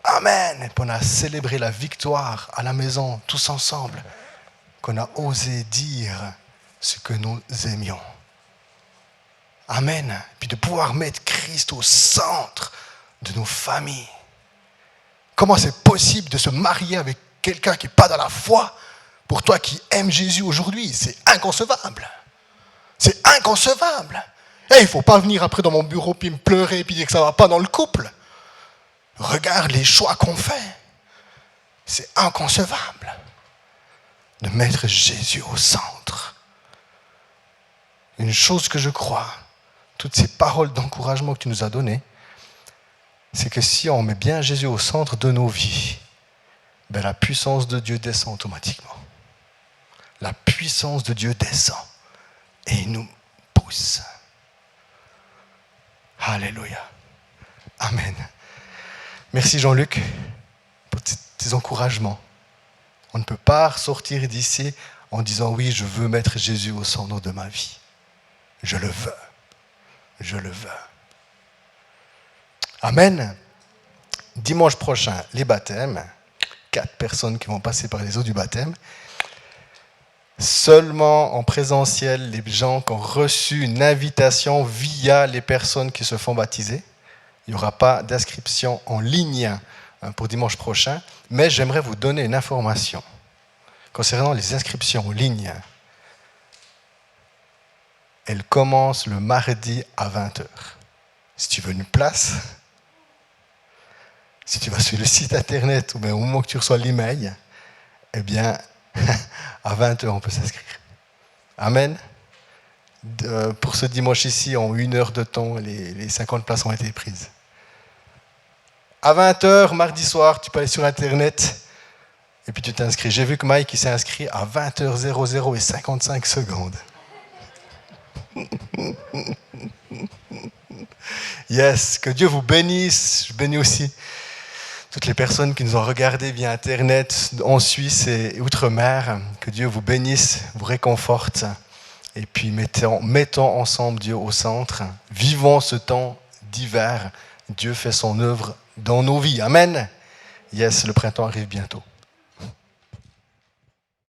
Amen. Et puis on a célébré la victoire à la maison, tous ensemble, qu'on a osé dire ce que nous aimions. Amen. Puis de pouvoir mettre Christ au centre de nos familles. Comment c'est possible de se marier avec quelqu'un qui n'est pas dans la foi pour toi qui aimes Jésus aujourd'hui? C'est inconcevable. C'est inconcevable. Et il ne faut pas venir après dans mon bureau puis me pleurer puis dire que ça ne va pas dans le couple. Regarde les choix qu'on fait. C'est inconcevable de mettre Jésus au centre. Une chose que je crois, toutes ces paroles d'encouragement que tu nous as données, c'est que si on met bien Jésus au centre de nos vies, ben la puissance de Dieu descend automatiquement. La puissance de Dieu descend et il nous pousse. Alléluia. Amen. Merci Jean-Luc pour tes encouragements. On ne peut pas sortir d'ici en disant oui, je veux mettre Jésus au centre de ma vie. Je le veux. Je le veux. Amen. Dimanche prochain, les baptêmes. 4 personnes qui vont passer par les eaux du baptême. Seulement en présentiel, les gens qui ont reçu une invitation via les personnes qui se font baptiser. Il n'y aura pas d'inscription en ligne pour dimanche prochain, mais j'aimerais vous donner une information concernant les inscriptions en ligne. Elles commencent le mardi à 20h. Si tu veux une place, si tu vas sur le site internet ou bien au moment que tu reçois l'email, eh bien, à 20h, on peut s'inscrire. Amen. Pour ce dimanche ici, en 1 heure de temps, les 50 places ont été prises. À 20h, mardi soir, tu peux aller sur internet et puis tu t'inscris. J'ai vu que Mike s'est inscrit à 20h00 et 55 secondes. Yes, que Dieu vous bénisse. Je bénis aussi toutes les personnes qui nous ont regardés via Internet en Suisse et outre-mer. Que Dieu vous bénisse, vous réconforte. Et puis mettons ensemble Dieu au centre. Vivons ce temps d'hiver. Dieu fait son œuvre dans nos vies. Amen. Yes, le printemps arrive bientôt.